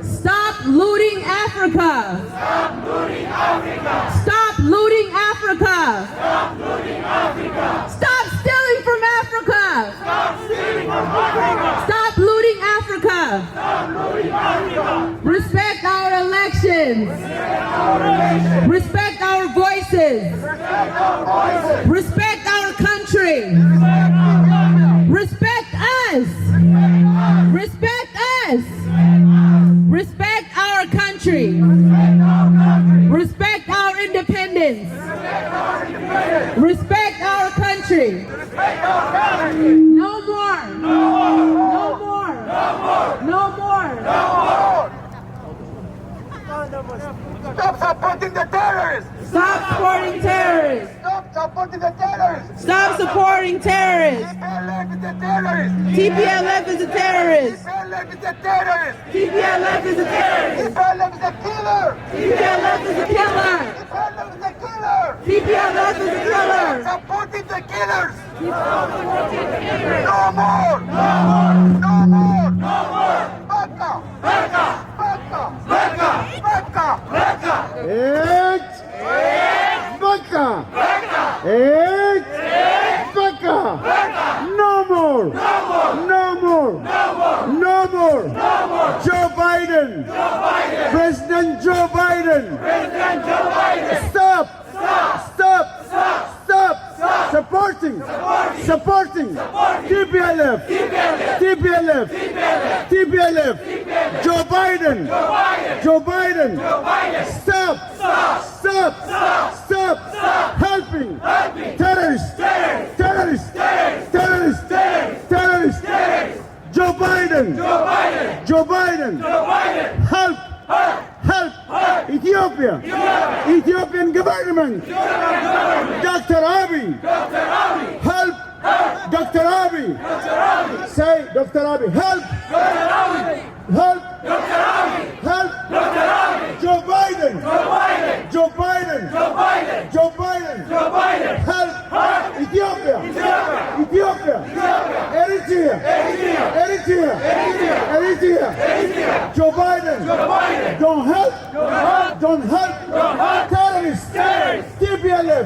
Stop looting Africa. Stop looting Africa. Stop looting Africa. Stop looting Africa. Stop stealing from Africa. Stop stealing from Africa. Stop looting Africa. Stop looting Africa. Respect our elections. Respect our voices. Respect our country. Respect us. Respect us. Respect our country. Respect our independence. Respect our country. No more. No more. No more. Stop supporting the terrorists! Stop supporting terrorists! Stop supporting the terrorists! Stop supporting terrorists! TPLF is a terrorist! TPLF is a terrorist! TPLF is a terrorist! TPLF is a terrorist! TPLF is a killer! TPLF is a killer! TPLF is a killer! TPLF is a killer! Supporting the killers! No more! No more! No more! No more! Baka! Baka! Baka! Baka! Baka! Baka! It's Baka! It's Baka! No more! No more! No more! Joe Biden! President Joe Biden! Stop! Supporting TPLF! Joe Biden! Stop! Helping! Terrorists! Joe Biden! Help! Ethiopia! Ethiopian government! Dr. Abiy! Help! Dr. Abiy! Say, Dr. Abiy, help! Help! Joe Biden! Help! Ethiopia! Eritrea! Joe Biden! Don't help! Terrorists! TPLF!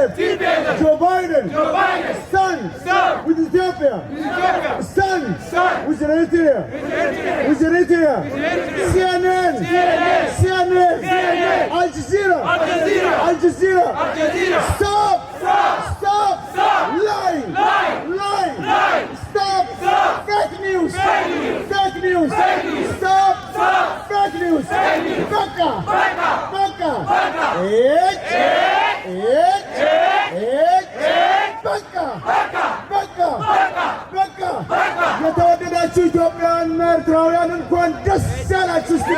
TPLF. Joe Biden. Son. With Ethiopia. Son. With Eritrea. CNN. Al Jazeera. Stop. Lying. Stop. Fake news. Stop. Fake news. Baka. Baka. የተወደዳችሁ ኢትዮጵያውያንና ኤርትራውያን እንኳን ደስ ያላችሁ። እስቲ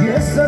Yes,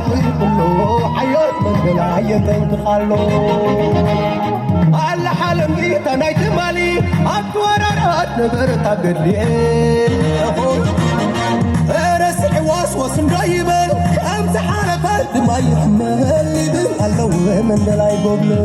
كله حياة من بلاية تنتخلو على حالم جيت أنا يتمالي أتوررات نبرت عبدلي رسعي واصوص مرايبا أمسح على قلب ما يحمل لي بالقلو من بلاي قبلو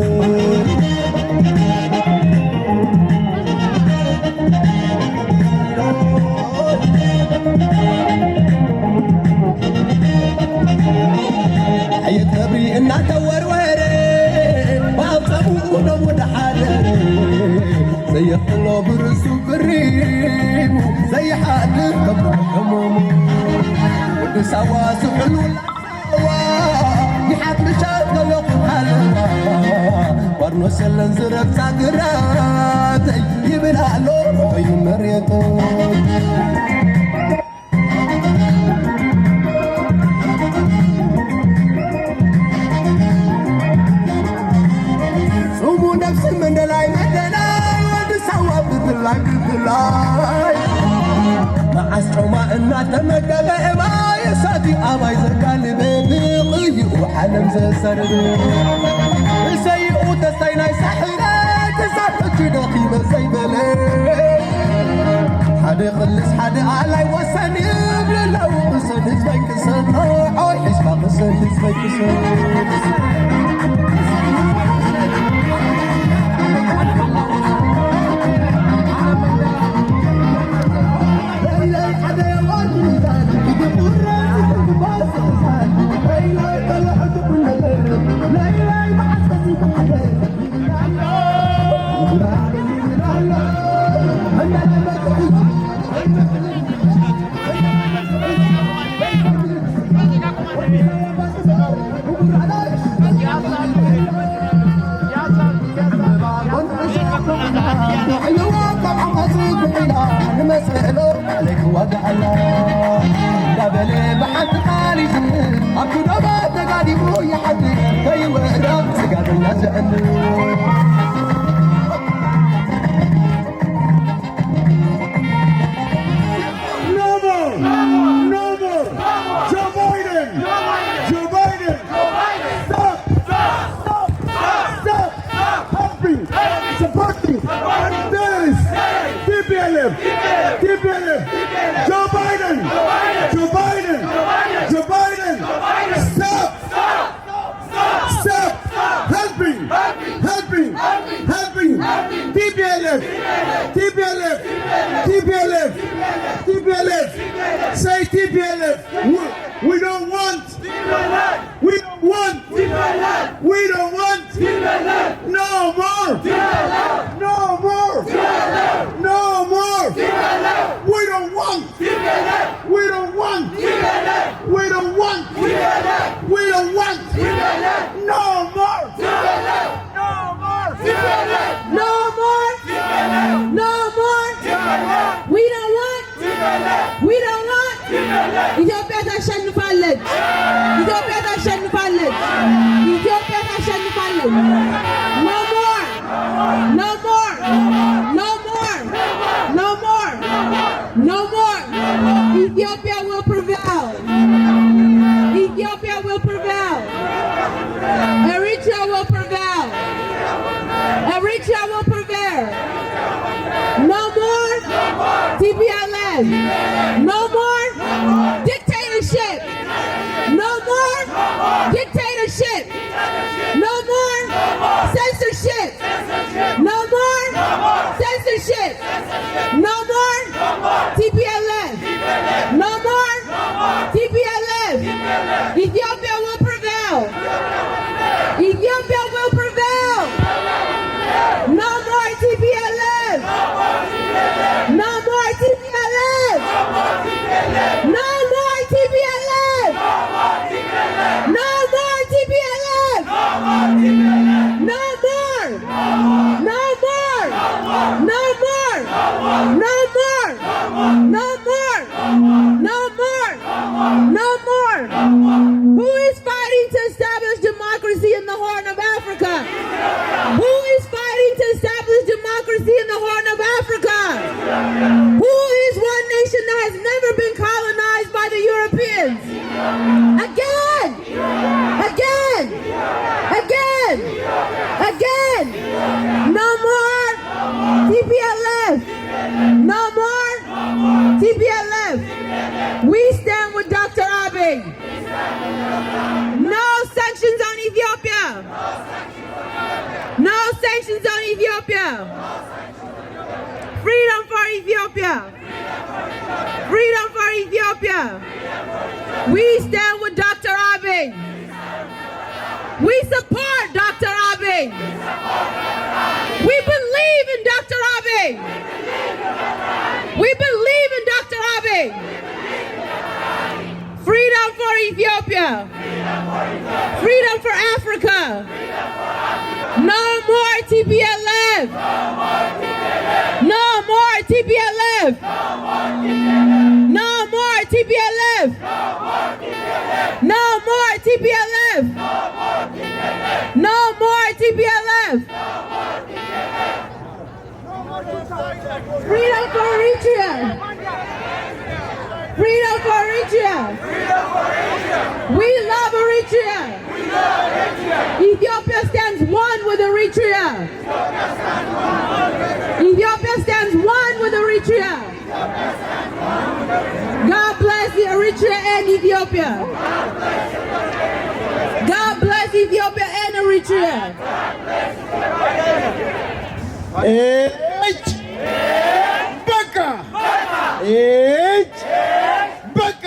يتبري إن تور ويري وأبطبو نود حالي زي خلو برسو بريمو زي حالي قبل همومو ودو سوا سحلو يحب مشاهد قلق حالي ورنو سلن زرق ساقراتي يبنى لو روحي مريتو معسكما إنا تمكب إما يسادي أما يزرقان بيبي وحلم زسر سيئو تستينا يسحرات تسحر جدوخي بزي بلي حد خلص حد علي وسني بلو قصد زبيك سنة عوي حسبا قصد زبيك سنة TPLF, TPLF, Joe Biden, Joe Biden, Joe Biden, stop, stop, helping, TPLF, TPLF, TPLF, TPLF, say TPLF, we don't want, we don't want, we don't want, no more, no more, no more, we don't want, we don't want, we don't want, we don't want, no more, no more, No more! No more! We don't want! We don't want! ኢትዮጵያ ታሸንፋለች! ኢትዮጵያ ታሸንፋለች! ኢትዮጵያ ታሸንፋለች! No more! No more! No more! No more! No more! Ethiopia will prevail! Ethiopia will prevail! Eritrea will prevail! Eritrea will prevail! No more TPLF! No more dictatorship! No more dictatorship! No more censorship! No more censorship! No more TPLF! No more TPLF! Ethiopia will prevail! Ethiopia will prevail! No more TPLF! No more TPLF! No more TPLF! No more TPLF! No more! No more! No more! No more! No more! No more! No more! Who is fighting to establish democracy in the Horn of Africa? Who is fighting to establish democracy in the Horn of Africa? Who is one nation that has never been colonized by the Europeans? Again! Abiy. No sanctions on Ethiopia. No sanctions on Ethiopia. Freedom for Ethiopia. Freedom for Ethiopia. We stand with Dr. Abiy. We support Dr. Abiy. We believe in Dr. Abiy. We believe in Dr. Abiy. Freedom for Ethiopia. Freedom for Africa. No more TPLF. No more TPLF. No more TPLF. No more TPLF. No more TPLF. Freedom for Eritrea. Freedom for Eritrea. We love Eritrea. Ethiopia stands one with Eritrea. Ethiopia stands one with Eritrea. God bless the Eritrea and Ethiopia. God bless Ethiopia and Eritrea.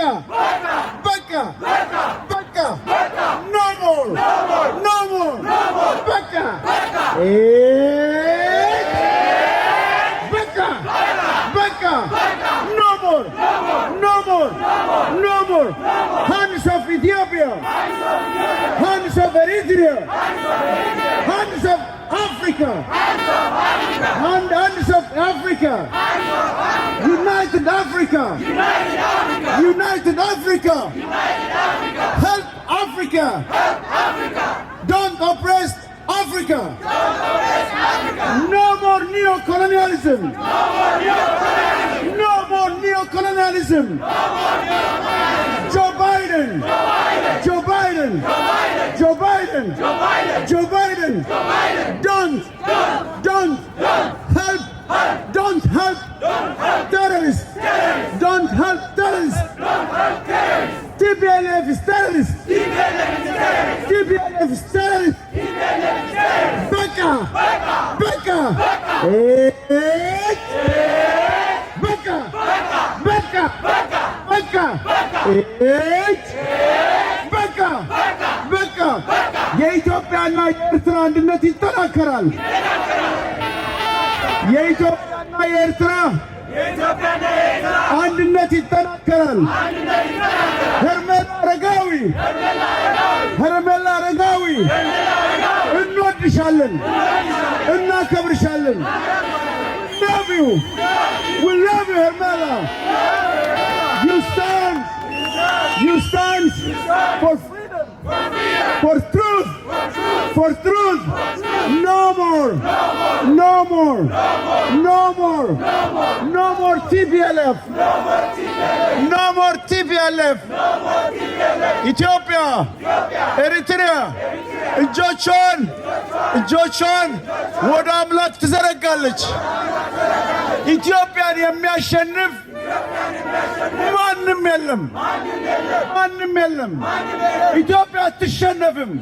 Baka! Baka! Baka! Baka! No more! No more! Baka! Baka! Baka! No more! No more! No more! Hands of Ethiopia! Hands of Eritrea! Hands of Africa! Hands of Africa! United Africa! United Africa! Help Africa! Don't oppress Africa! No more neo-colonialism! No more neo-colonialism! Joe Biden! Joe Biden! Joe Biden! Joe Biden! Don't help! Don't help terrorists! Don't help terrorists! TPLF is terrorists! TPLF is terrorists! Baka! Baka! Baka! Baka! Baka! Baka! Baka! የኢትዮጵያና የኤርትራ አንድነት ይጠናከራል። የኢትዮጵያና የኤርትራ አንድነት ይጠናከራል። ሄርሜላ አረጋዊ እንወድሻለን፣ እናከብርሻለን። Love you. We love you, Hermela. You stand for freedom, for truth, for truth. No more, no more, no more, no more TPLF, no more TPLF. Ethiopia, Eritrea, እጆቿን ወደ አምላክ ትዘረጋለች። ኢትዮጵያን የሚያሸንፍ ማንም የለም። ኢትዮጵያ አትሸነፍም።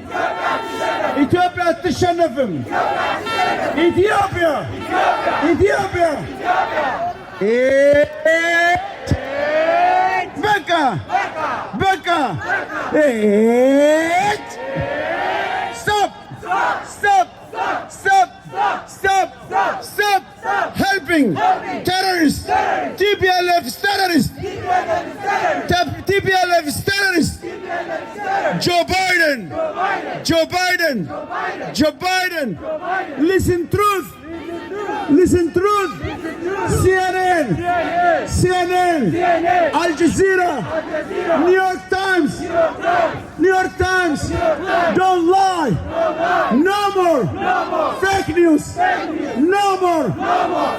ኢትዮጵያ በቃ Stop helping terrorists. TPLF is terrorists. TPLF is terrorists. Joe Biden. Listen truth. CNN, Al Jazeera, New York Times. Don't lie. No more fake news. No more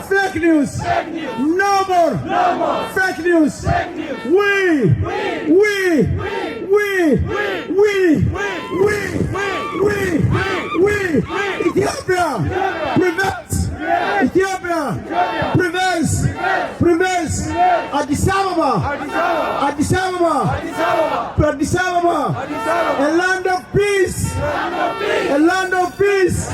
fake news. No more fake news. We Ethiopia prevails. Addis Addis Ababa, Addis Ababa, Addis Ababa, a land of peace, a land of peace.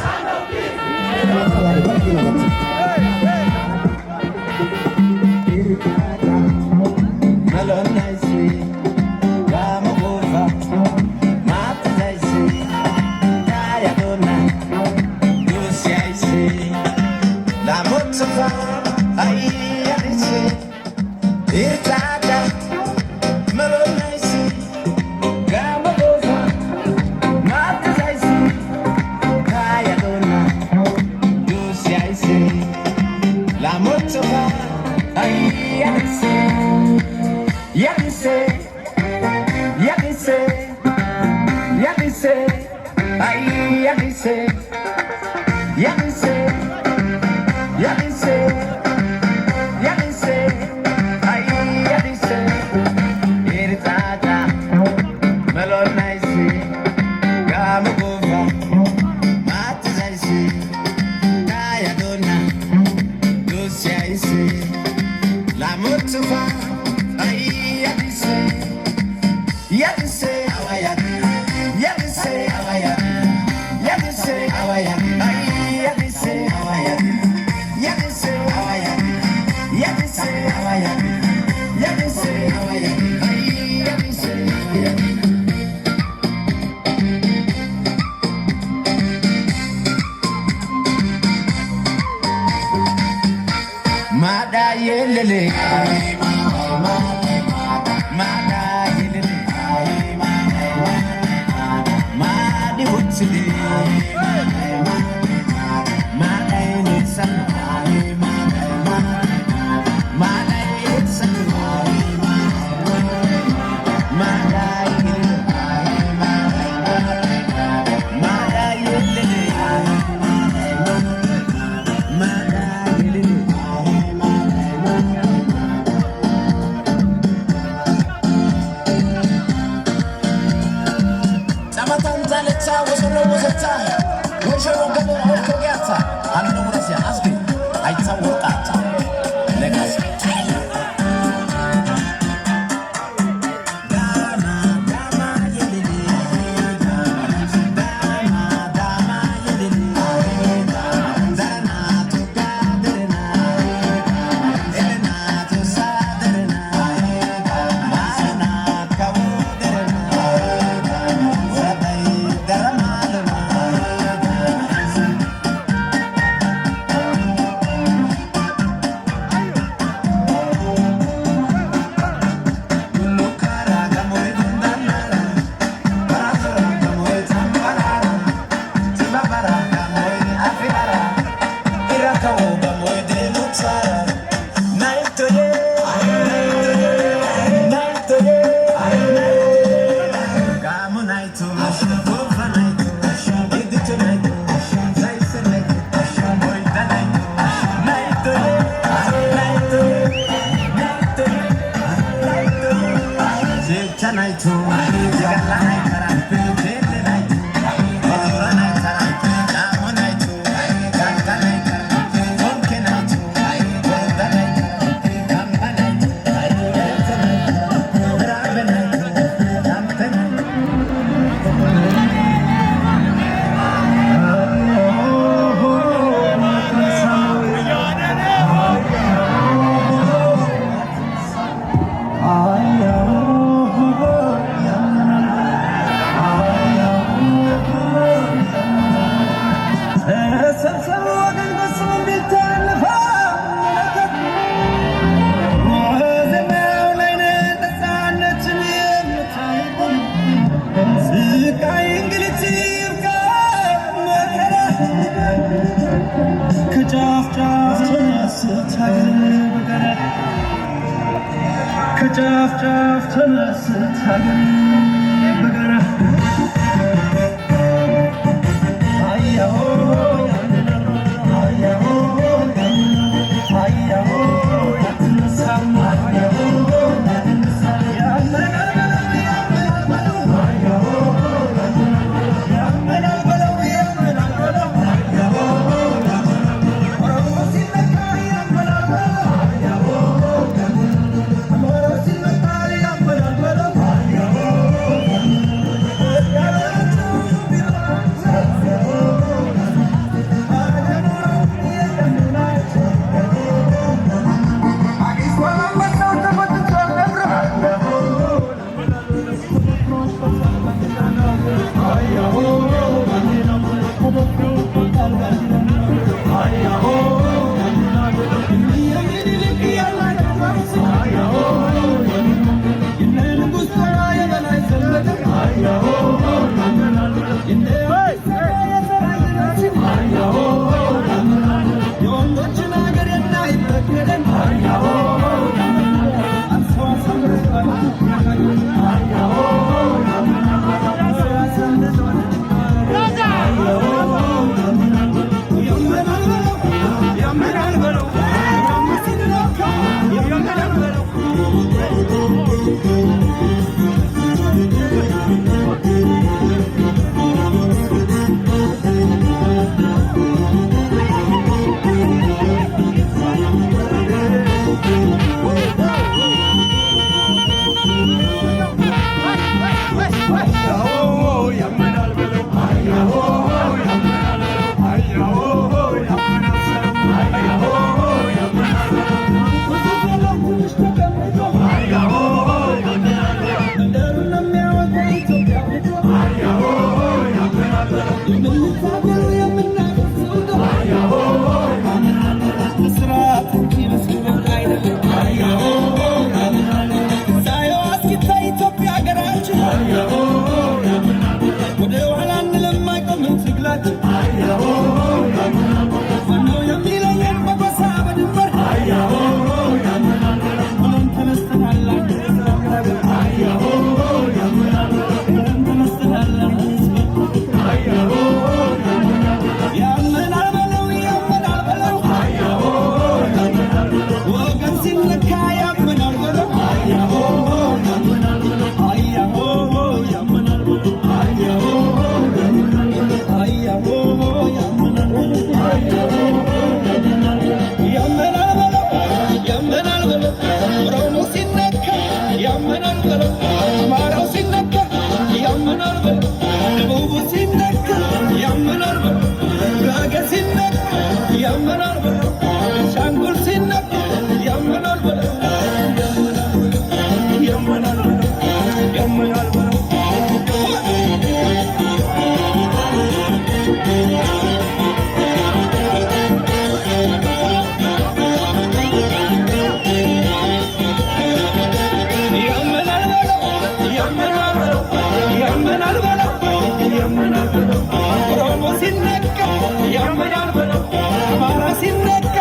ሲነካ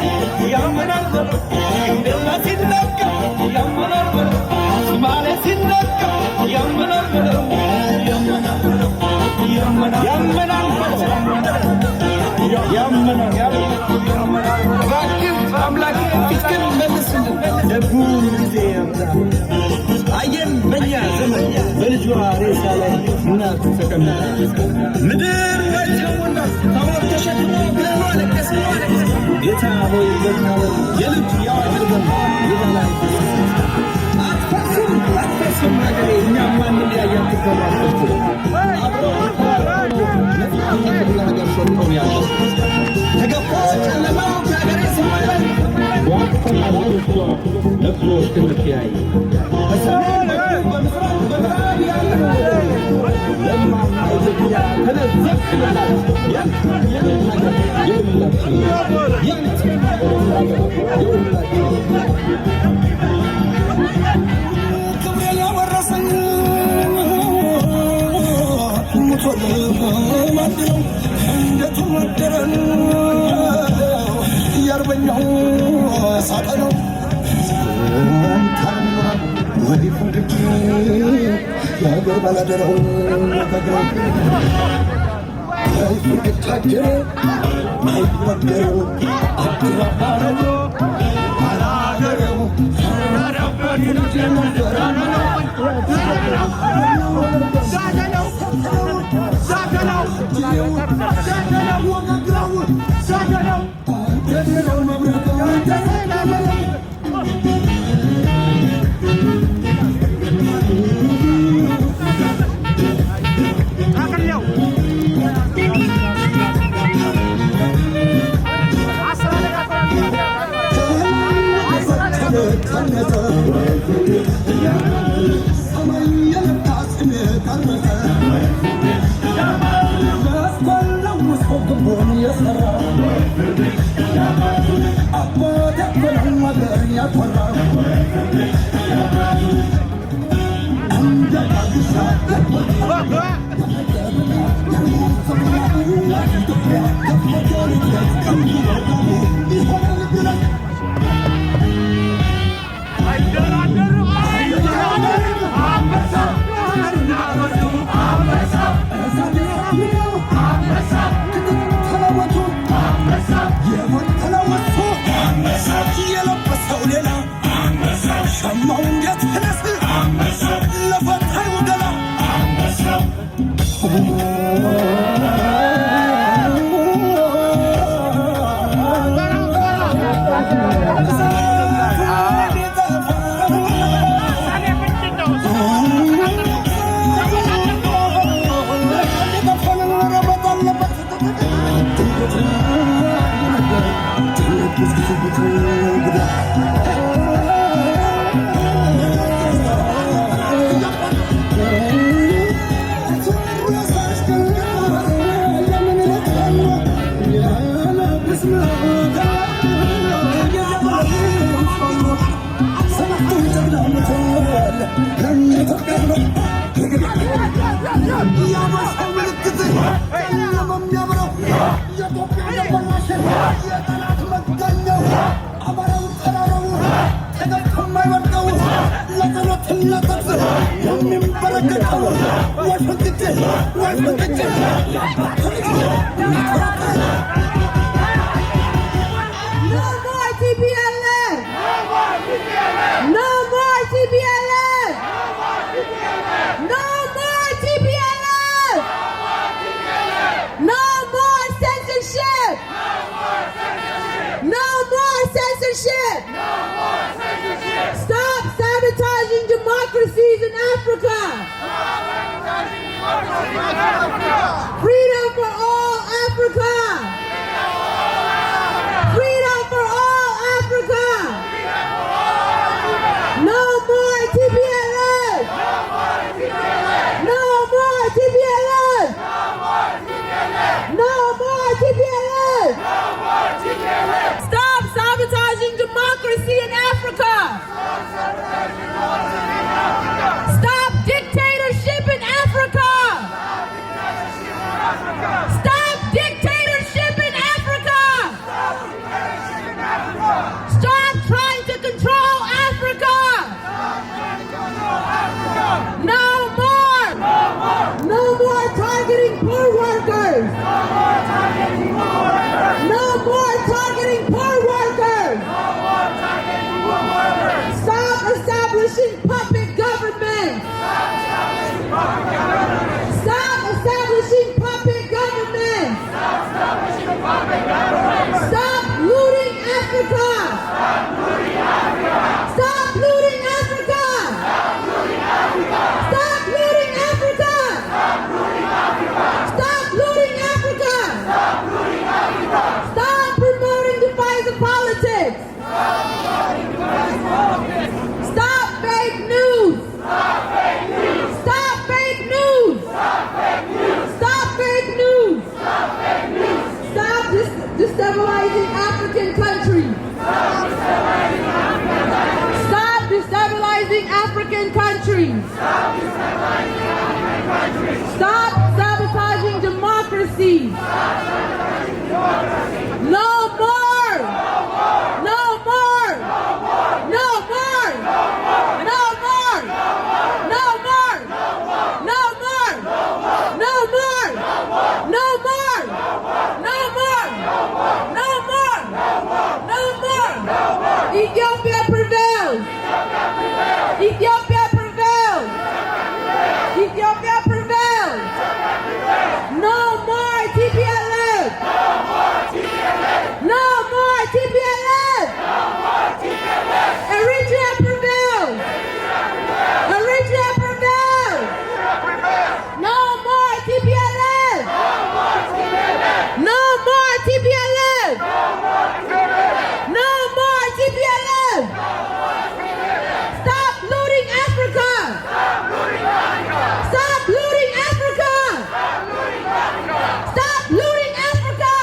ያምናል በለው እንደማ ሲነካ ያምናል በለው ሶማሌ ሲነካ ያምናል በለው ያምናል በለው ያምናል ያምናል እባክህ አምላኬ ፊትህን መልስልን ደጉን ጊዜ ያምጣ አየን በእኛ ዘመን በልጇ ሬሳ ላይ እናት ተቀምጣ ምድር ወጀውና ታቦት ተሸክሞ ብለን አለቀሰ ጌታ ሆይ በዝናበል የልጅ ያዋጅርበን ይበላል አትፈስም ሀገሬ እኛም ማንም ያያት ተፈራለች ነገር ሾልኮም ያለው ተገፎ ጨለማው ከሀገሬ ሲመለል ዋቅተና ወርሷ ነፍሮ እስክንተያይ በሰሜን በምስራቅ በምዕራብ ያለው ለማማ ኢትዮጵያ ተነዘፍ ይላል ክብሬን ያወረሰኝ ሙቶል ማንድነው እንደተወደረን የአርበኛው ሳጠነው ታምኗል ወዲህ ፍንድቅ የሀገር ባላደረው ተግረው ፍንድቅ ታጀረ አይወደረው አድራባረው አላገረው Censorship! Stop sabotaging democracies in Africa! Freedom for all Africa! Freedom for all Africa! No more TPLF! No more TPLF! No more TPLF! Stop sabotaging democracy in Africa! Stop dictatorship in Africa! Stop dictatorship! Stop sabotaging democracy. No more. No more. No more. No more. No more. No more. No more. No more. No more. No more. No more. Ethiopia prevails. Ethiopia prevails. Ethiopia prevails. No more TPLF. No more TPLF. Eritrea prevails. Eritrea prevails. No more TPLF. No more TPLF. No more TPLF. Stop looting Africa. Stop looting Africa. Stop looting Africa.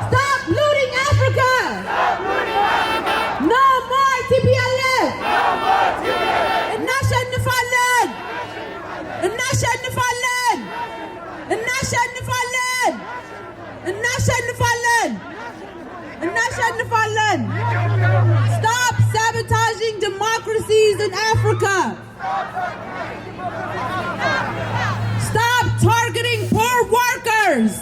Stop looting Africa. No more TPLF. እናሸንፋለን እናሸንፋለን እናሸንፋለን እናሸንፋለን እናሸንፋለን. Stop sabotaging democracies in Africa. Stop targeting poor workers.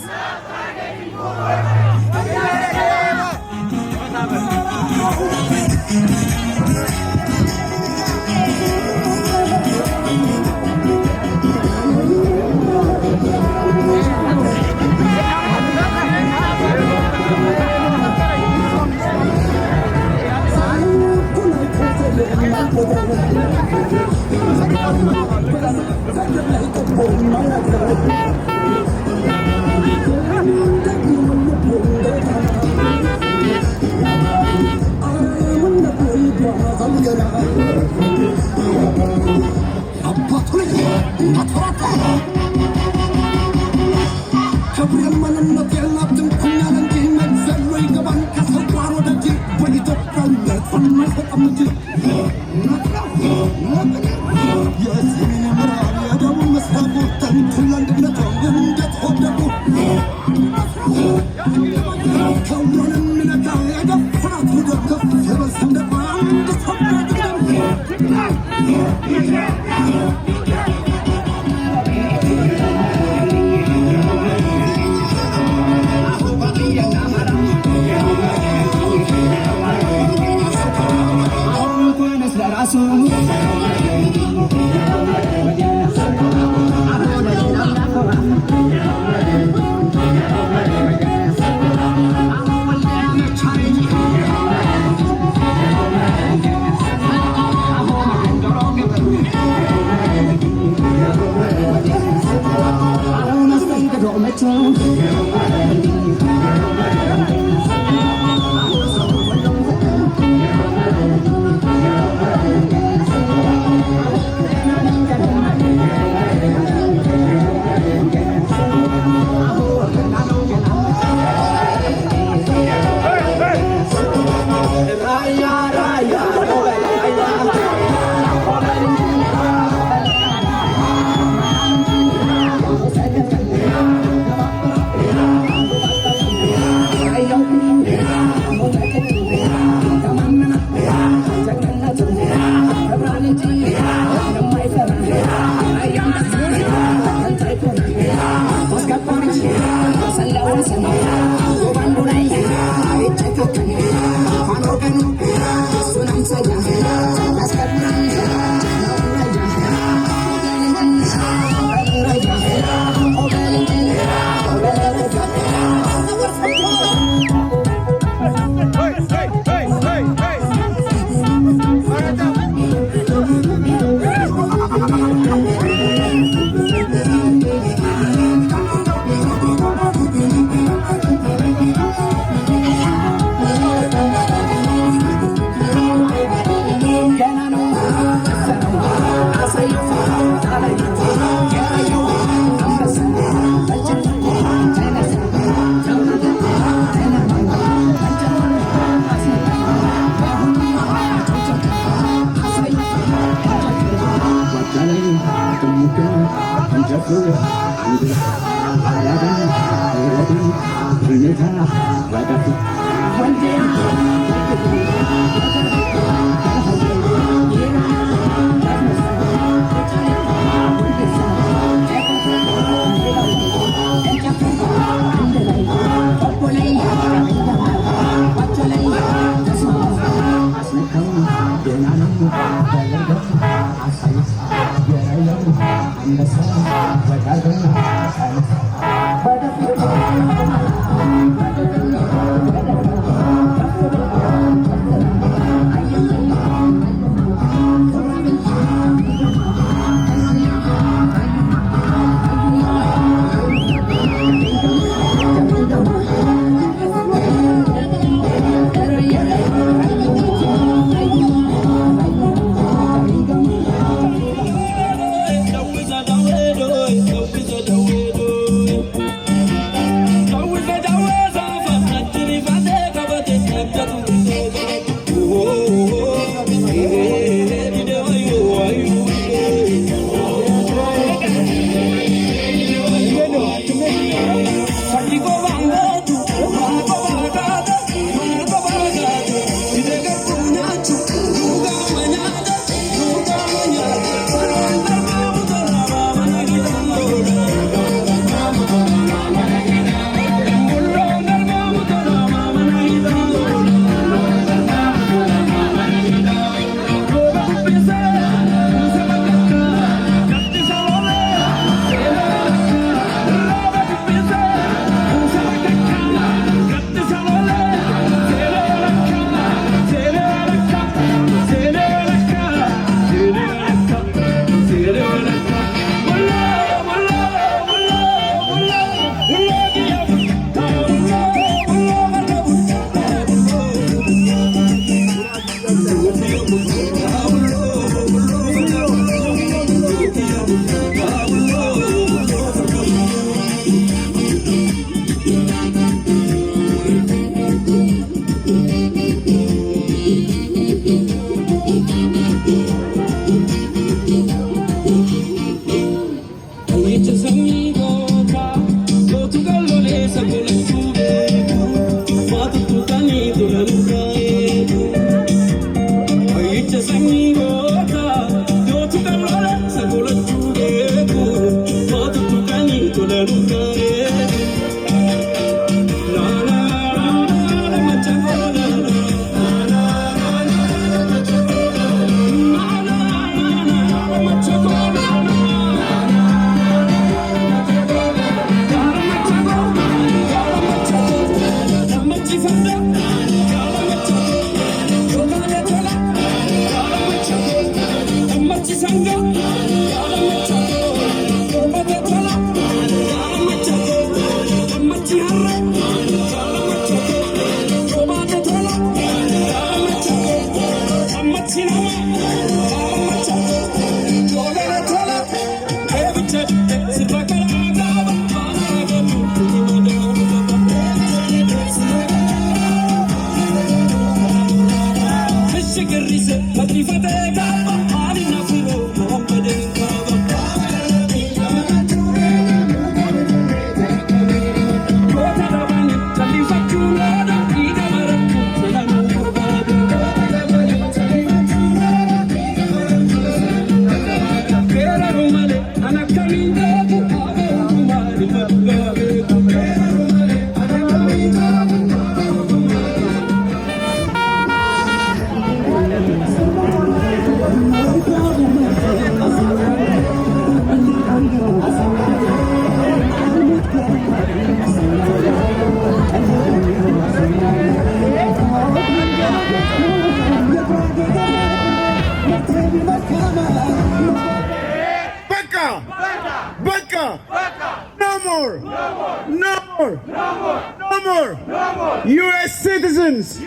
US citizens,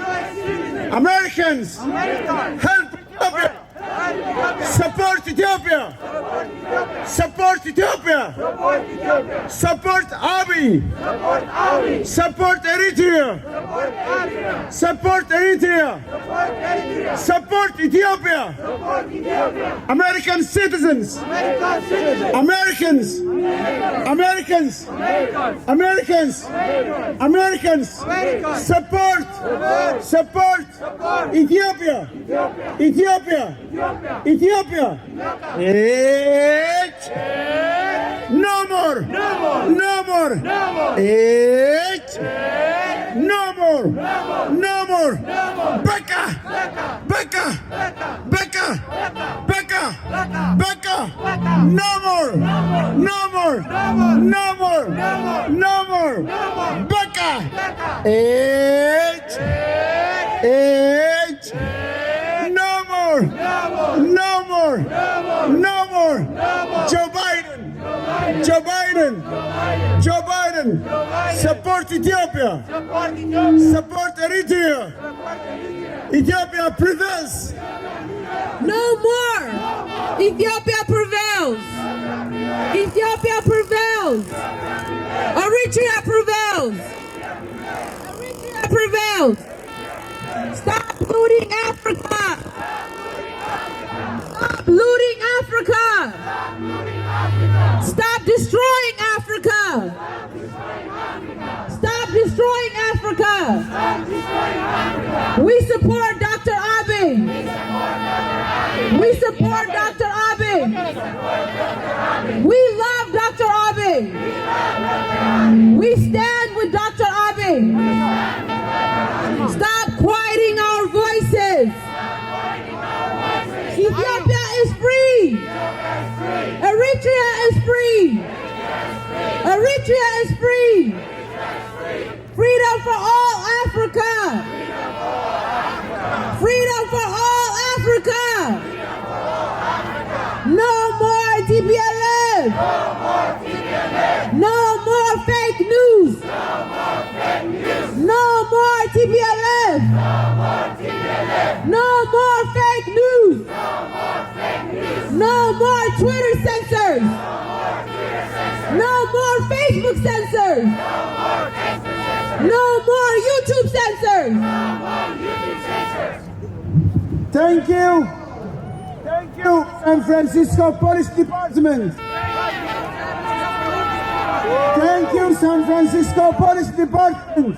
Americans, help Ethiopia. Support Ethiopia. Support Ethiopia. Support Abiy. Support Eritrea. Support Eritrea. Support Ethiopia. American citizens. Americans. Americans. Americans. Americans. Support. Support Ethiopia. Ethiopia. Ethiopia. No more. No more. No more. No more. Becca. Becca. Becca. Becca. Becca. No more. No more. No more. No more. Becca. No more. No more. No more. Joe Biden. Joe Biden. Joe Biden. Support Ethiopia. Support Eritrea. Ethiopia prevails. No more. Ethiopia prevails. Ethiopia prevails. Eritrea prevails. Eritrea prevails. Stop looting Africa. Stop looting Africa. Stop destroying Africa. Stop destroying Africa. We support Dr. Abiy. We support Dr. Abiy. We love Dr. Abiy. We stand with Dr. Abiy. Stop quieting our voices. Ethiopia is free. Eritrea is free. Eritrea is free. Freedom for all Africa. Freedom for all Africa. No more TPLF. No more fake news. No more TPLF. No more fake news. No more Twitter censors. No more Facebook censors. No more YouTube censors. Thank you. Thank you, San Francisco Police Department. Thank you, San Francisco Police Department.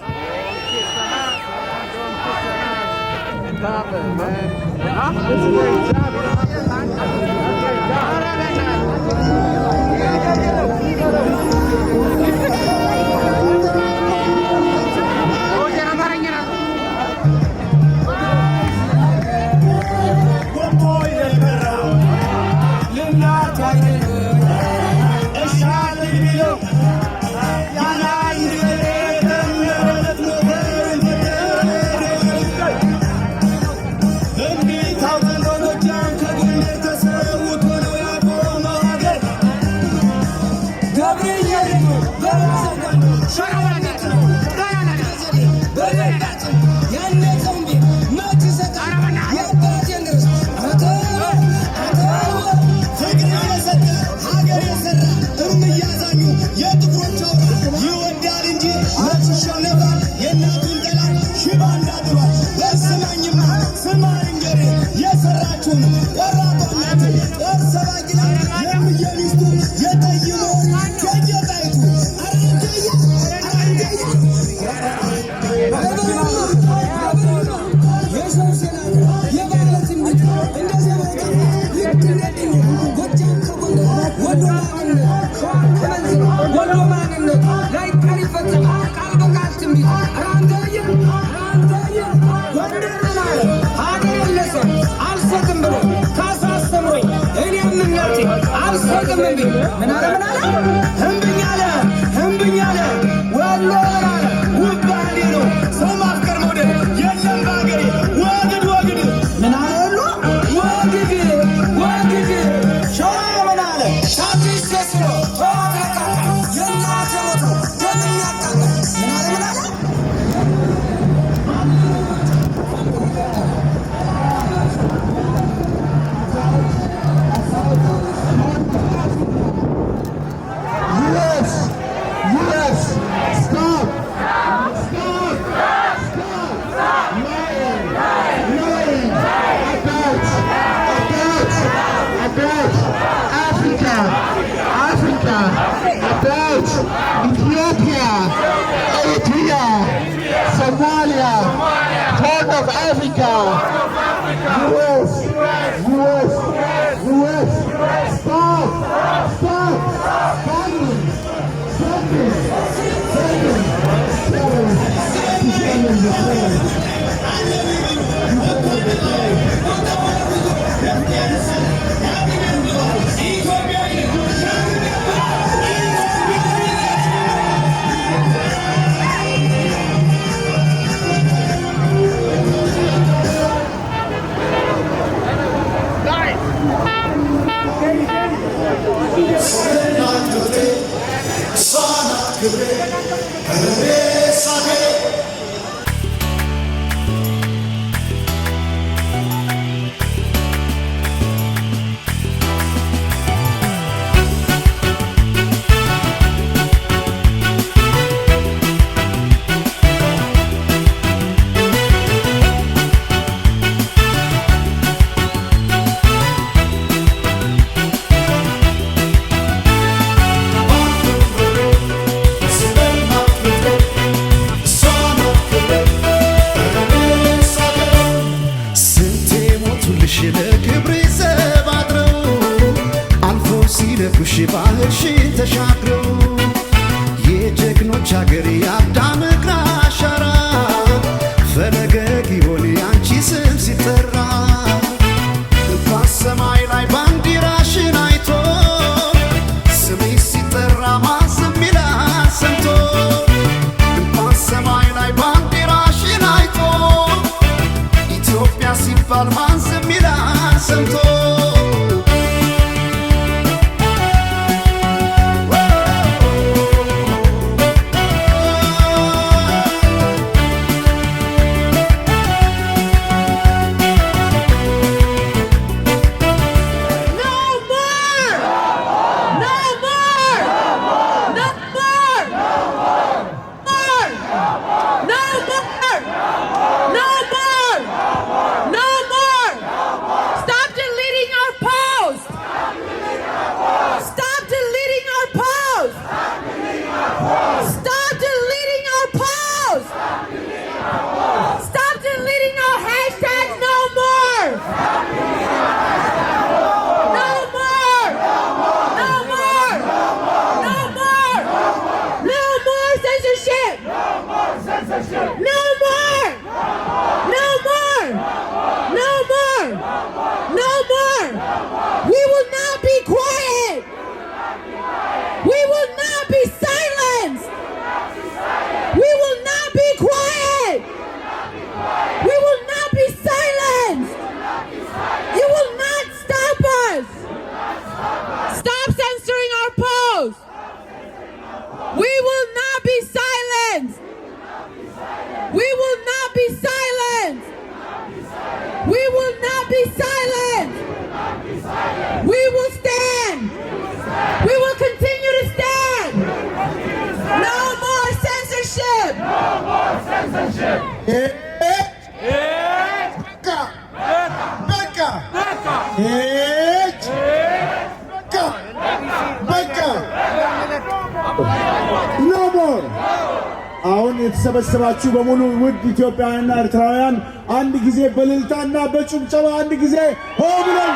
አሁን የተሰበሰባችሁ በሙሉ ውድ ኢትዮጵያውያንና ኤርትራውያን አንድ ጊዜ በእልልታና በጭብጨባ አንድ ጊዜ ሆ ብለን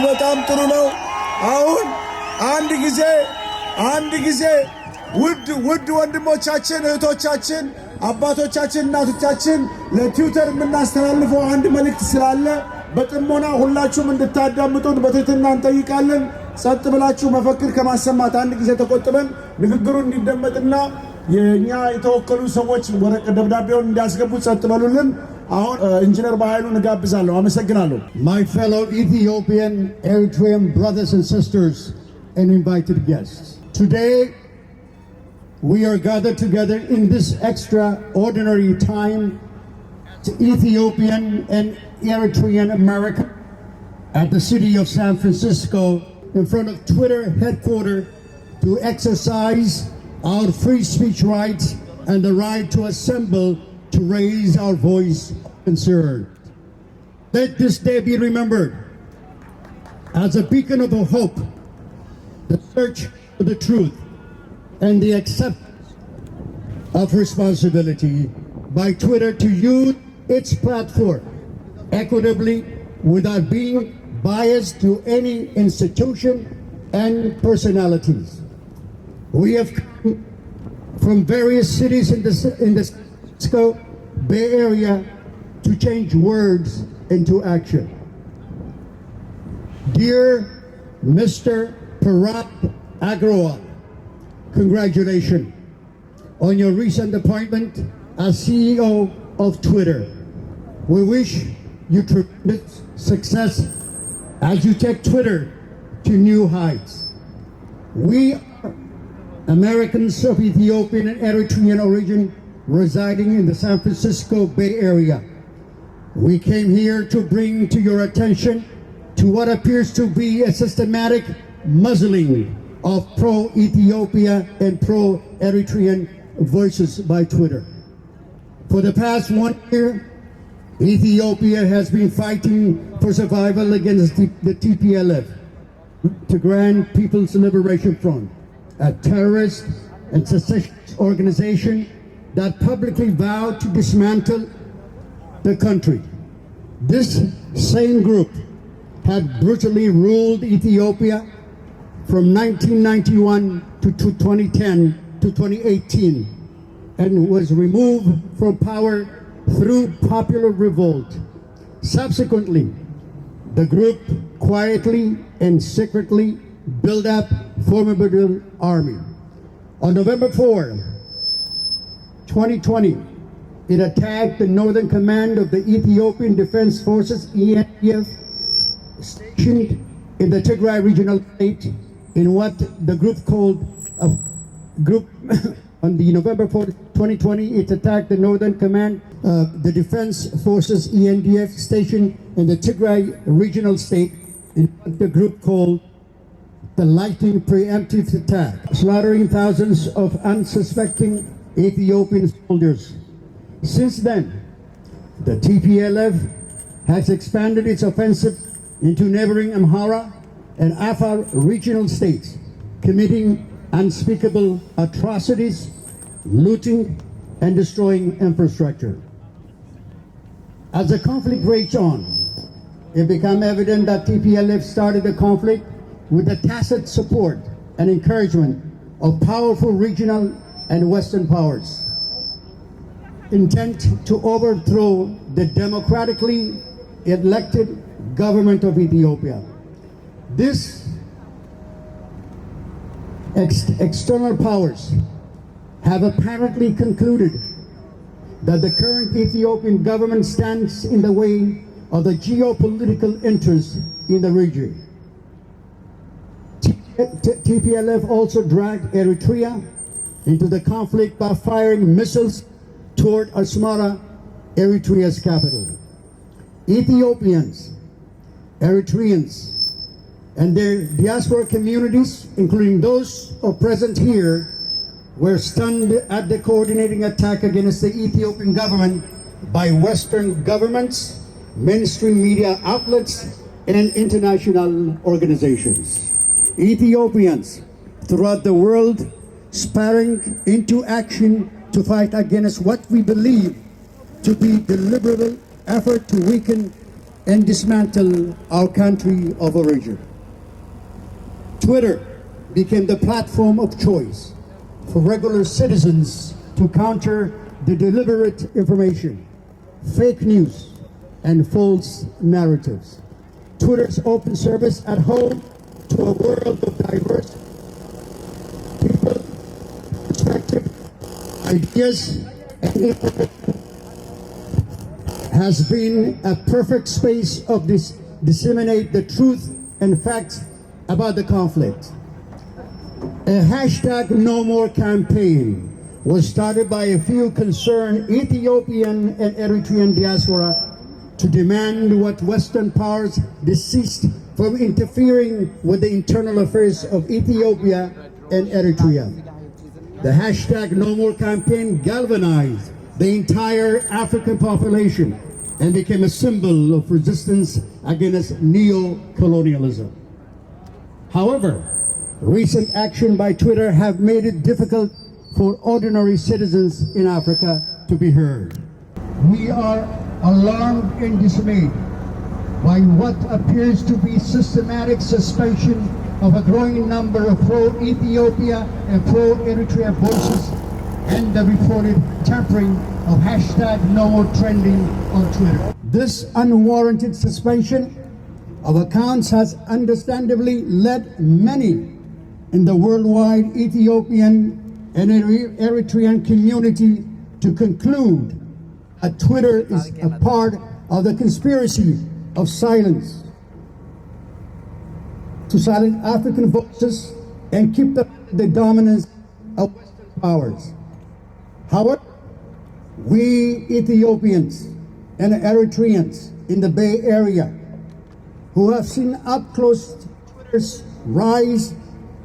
በጣም ጥሩ ነው። አሁን አንድ ጊዜ ውድ ወንድሞቻችን፣ እህቶቻችን፣ አባቶቻችን፣ እናቶቻችን ለትዊተር የምናስተላልፈው አንድ መልእክት ስላለ በጥሞና ሁላችሁም እንድታዳምጡን በትህትና እንጠይቃለን። ጸጥ ብላችሁ መፈክር ከማሰማት አንድ ጊዜ ተቆጥበን ንግግሩን እንዲደመጥና የኛ የተወከሉ ሰዎች ወረቀት ደብዳቤውን እንዲያስገቡ ጸጥ በሉልን። አሁን ኢንጂነር በኃይሉን እጋብዛለሁ። አመሰግናለሁ። My fellow Ethiopian, Eritrean brothers and sisters and invited guests. Today we are gathered together in this extraordinary time to Ethiopian and Eritrean America at the city of San Francisco in front of Twitter headquarters to exercise our free speech rights and the right to assemble to raise our voice of concern. Let this day be remembered as a beacon of hope, the search for the truth, and the acceptance of responsibility by Twitter to use its platform equitably without being biased to any institution and personalities. We have come from various cities in the Cisco Bay Area to change words into action. Dear Mr. Parag Agrawal, congratulations on your recent appointment as CEO of Twitter. We wish your tremendous success as you take Twitter to new heights. We are Americans of Ethiopian and Eritrean origin residing in the San Francisco Bay Area. We came here to bring to your attention to what appears to be a systematic muzzling of pro-Ethiopia and pro-Eritrean voices by Twitter. For the past 1 year, Ethiopia has been fighting for survival against the TPLF, Tigrayan People's Liberation Front, a terrorist and secessionist organization that publicly vowed to dismantle the country. This same group had brutally ruled Ethiopia from 1991 to 2010 to 2018 and was removed from power through popular revolt. Subsequently, the group quietly and secretly built up formidable army. On November 4, 2020, it attacked the northern command of the Ethiopian Defense Forces, ENDF, stationed in the Tigray regional state in what the group called a group on the November 4, 2020, it attacked the northern command, the Defense Forces, ENDF, stationed in the Tigray regional state in what the group called the lightning preemptive attack, slaughtering thousands of unsuspecting Ethiopian soldiers. Since then, the TPLF has expanded its offensive into neighboring Amhara and Afar regional states, committing unspeakable atrocities, looting and destroying infrastructure. As the conflict raged on, it became evident that TPLF started the conflict with the tacit support and encouragement of powerful regional and Western powers, intent to overthrow the democratically elected government of Ethiopia. This external powers have apparently concluded that the current Ethiopian government stands in the way of the geopolitical interests in the region. TPLF also dragged Eritrea into the conflict by firing missiles toward Asmara, Eritrea's capital. Ethiopians, Eritreans, and their diaspora communities, including those present here, were stunned at the coordinating attack against the Ethiopian government by Western governments, mainstream media outlets, and international organizations. Ethiopians throughout the world spurring into action to fight against what we believe to be deliberate effort to weaken and dismantle our country of origin. Twitter became the platform of choice for regular citizens to counter the deliberate information, fake news, and false narratives. Twitter's open service at home to a world of diverse people, perspective, ideas, and information has been a perfect space of disseminate the truth and facts about the conflict. A hashtag No More campaign was started by a few concerned Ethiopian and Eritrean diaspora to demand what Western powers desist from interfering with the internal affairs of Ethiopia and Eritrea. The hashtag No More campaign galvanized the entire African population and became a symbol of resistance against neo-colonialism. However, recent action by Twitter have made it difficult for ordinary citizens in Africa to be heard. We are alarmed and dismayed by what appears to be systematic suspension of a growing number of pro-Ethiopia and pro-Eritrea voices and the reported tampering of hashtag No More trending on Twitter. This unwarranted suspension of accounts has understandably led many in the worldwide Ethiopian and Eritrean community to conclude that Twitter is a part of the conspiracy of silence, to silence African voices and keep the dominance of Western powers. However, we Ethiopians and Eritreans in the Bay Area, who have seen up close Twitter's rise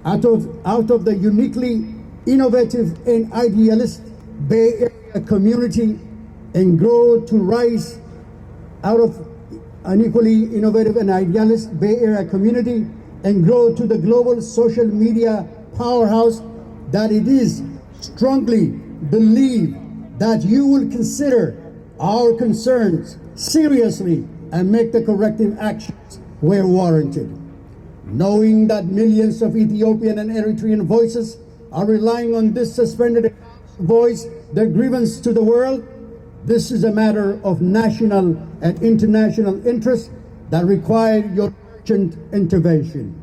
out of the uniquely innovative and idealist Bay Area community and grow to rise out of an equally innovative and idealist Bay Area community and grow to the global social media powerhouse that it is, strongly believe that you will consider our concerns seriously and make the corrective actions where warranted. Knowing that millions of Ethiopian and Eritrean voices are relying on this suspended voice their grievance to the world, this is a matter of national and international interest that require your urgent intervention.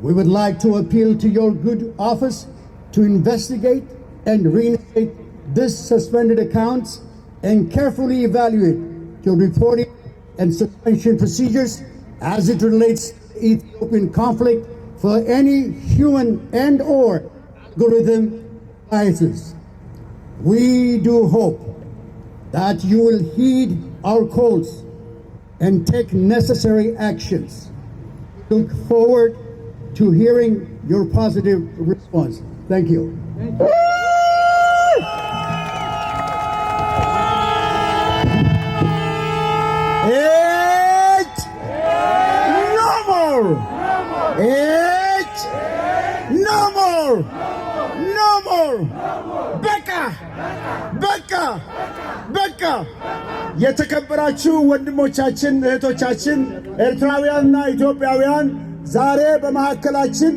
We would like to appeal to your good office to investigate and reinstate this suspended accounts and carefully evaluate your reporting and suspension procedures as it relates to the Ethiopian conflict for any human and or algorithm biases. We do hope that you will heed our calls and take necessary actions. Look forward to hearing your positive response. Thank you. በቃ የተከበራችሁ ወንድሞቻችን እህቶቻችን ኤርትራውያንና ኢትዮጵያውያን ዛሬ በመካከላችን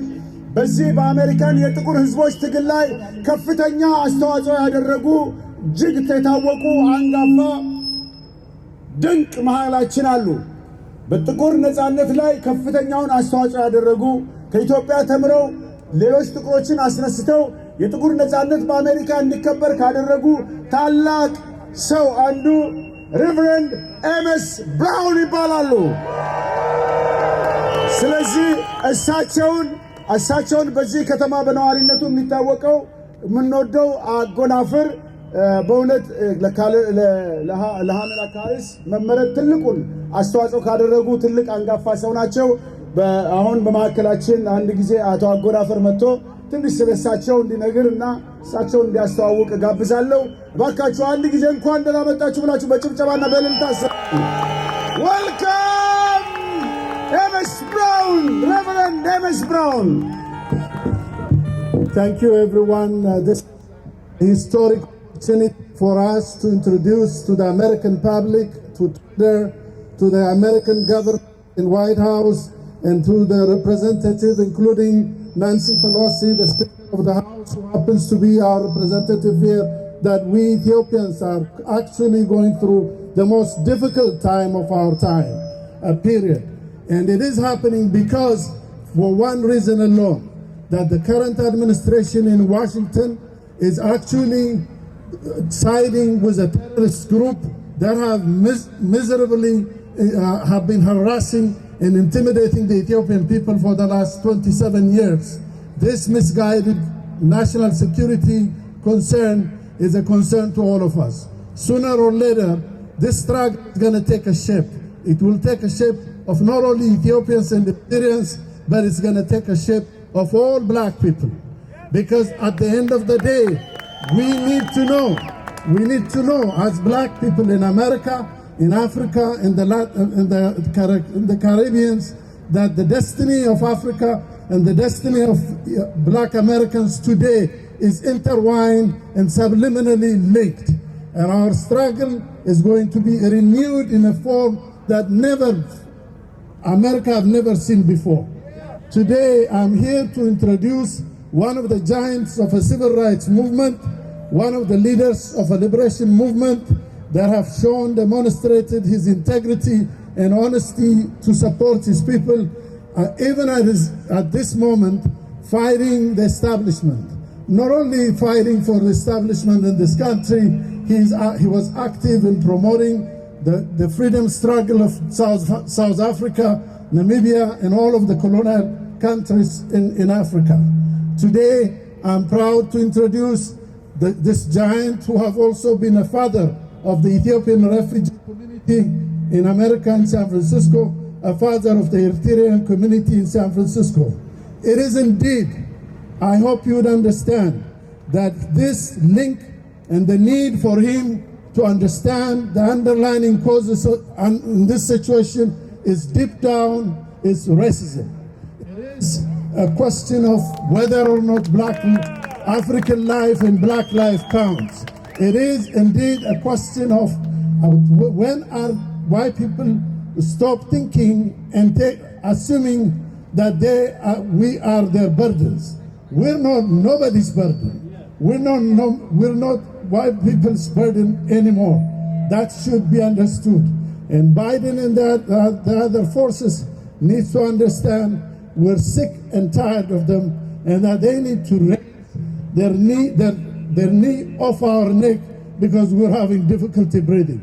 በዚህ በአሜሪካን የጥቁር ህዝቦች ትግል ላይ ከፍተኛ አስተዋጽኦ ያደረጉ እጅግ የታወቁ አንጋፋ ድንቅ መሃላችን አሉ። በጥቁር ነጻነት ላይ ከፍተኛውን አስተዋጽኦ ያደረጉ ከኢትዮጵያ ተምረው ሌሎች ጥቁሮችን አስነስተው የጥቁር ነጻነት በአሜሪካ እንዲከበር ካደረጉ ታላቅ ሰው አንዱ ሬቨረንድ ኤምኤስ ብራውን ይባላሉ። ስለዚህ እሳቸውን በዚህ ከተማ በነዋሪነቱ የሚታወቀው የምንወደው አጎናፍር በእውነት ለሃሜላ ካሪስ መመረጥ ትልቁን አስተዋጽኦ ካደረጉ ትልቅ አንጋፋ ሰው ናቸው። አሁን በመካከላችን አንድ ጊዜ አቶ አጎናፍር መጥቶ ትንሽ ስለሳቸው እንዲነግርና እሳቸውን እንዲያስተዋውቅ ጋብዛለሁ። እባካችሁ አንድ ጊዜ እንኳን ደህና መጣችሁ ብላችሁ በጭብጨባና በእልልታ ዌልካም ኤምኤስ ብራውን, Reverend ኤምኤስ ብራውን. Thank you everyone. This historic opportunity for us to introduce to the American public, to the American government in White House, and to the representatives, including Nancy Pelosi, the Speaker of the House, who happens to be our representative here, that we Ethiopians are actually going through the most difficult time of our time, period. And it is happening because, for one reason alone, that the current administration in Washington is actually siding with a terrorist group that have miserably have been harassing and intimidating the Ethiopian people for the last 27 years. This misguided national security concern is a concern to all of us. Sooner or later, this struggle is going to take a shape. It will take a shape of not only Ethiopians and Eritreans, but it's going to take a shape of all black people. Because at the end of the day, we need to know as black people in America, in Africa, in the Caribbean, that the destiny of Africa and the destiny of black Americans today is intertwined and subliminally linked. And our struggle is going to be renewed in a form that America have never seen before. Today, I'm here to introduce one of the giants of a civil rights movement, one of the leaders of a liberation movement that have demonstrated his integrity and honesty to support his people, even at this moment, fighting the establishment. Not only fighting for the establishment in this country, he was active in promoting the freedom struggle of South Africa, Namibia, and all of the colonial countries in Africa. Today, I'm proud to introduce this giant who have also been a father of the Ethiopian refugee community in America in San Francisco, a father of the Eritrean community in San Francisco. It is indeed, I hope you would understand, that this link and the need for him to understand the underlying causes in this situation is deep down, is racism. It is a question of whether or not black African life and black life counts. It is indeed a question of when are white people stop thinking and assuming that we are their burdens. We're not nobody's burden. We're not white people's burden anymore. That should be understood. And Biden and the other forces need to understand we're sick and tired of them, and that they need to raise their knee off our neck because we're having difficulty breathing.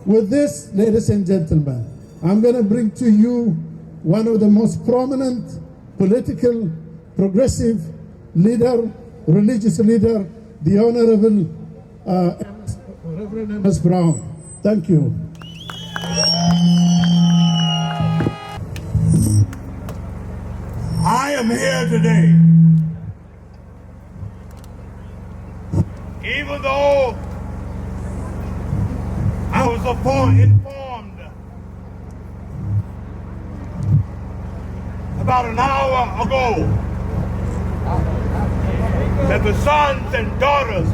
With this, ladies and gentlemen, I'm going to bring to you one of the most prominent political, progressive leader, religious leader, the Honorable Reverend Ms. Brown. Thank you. I am here today, even though I was informed about an hour ago that the sons and daughters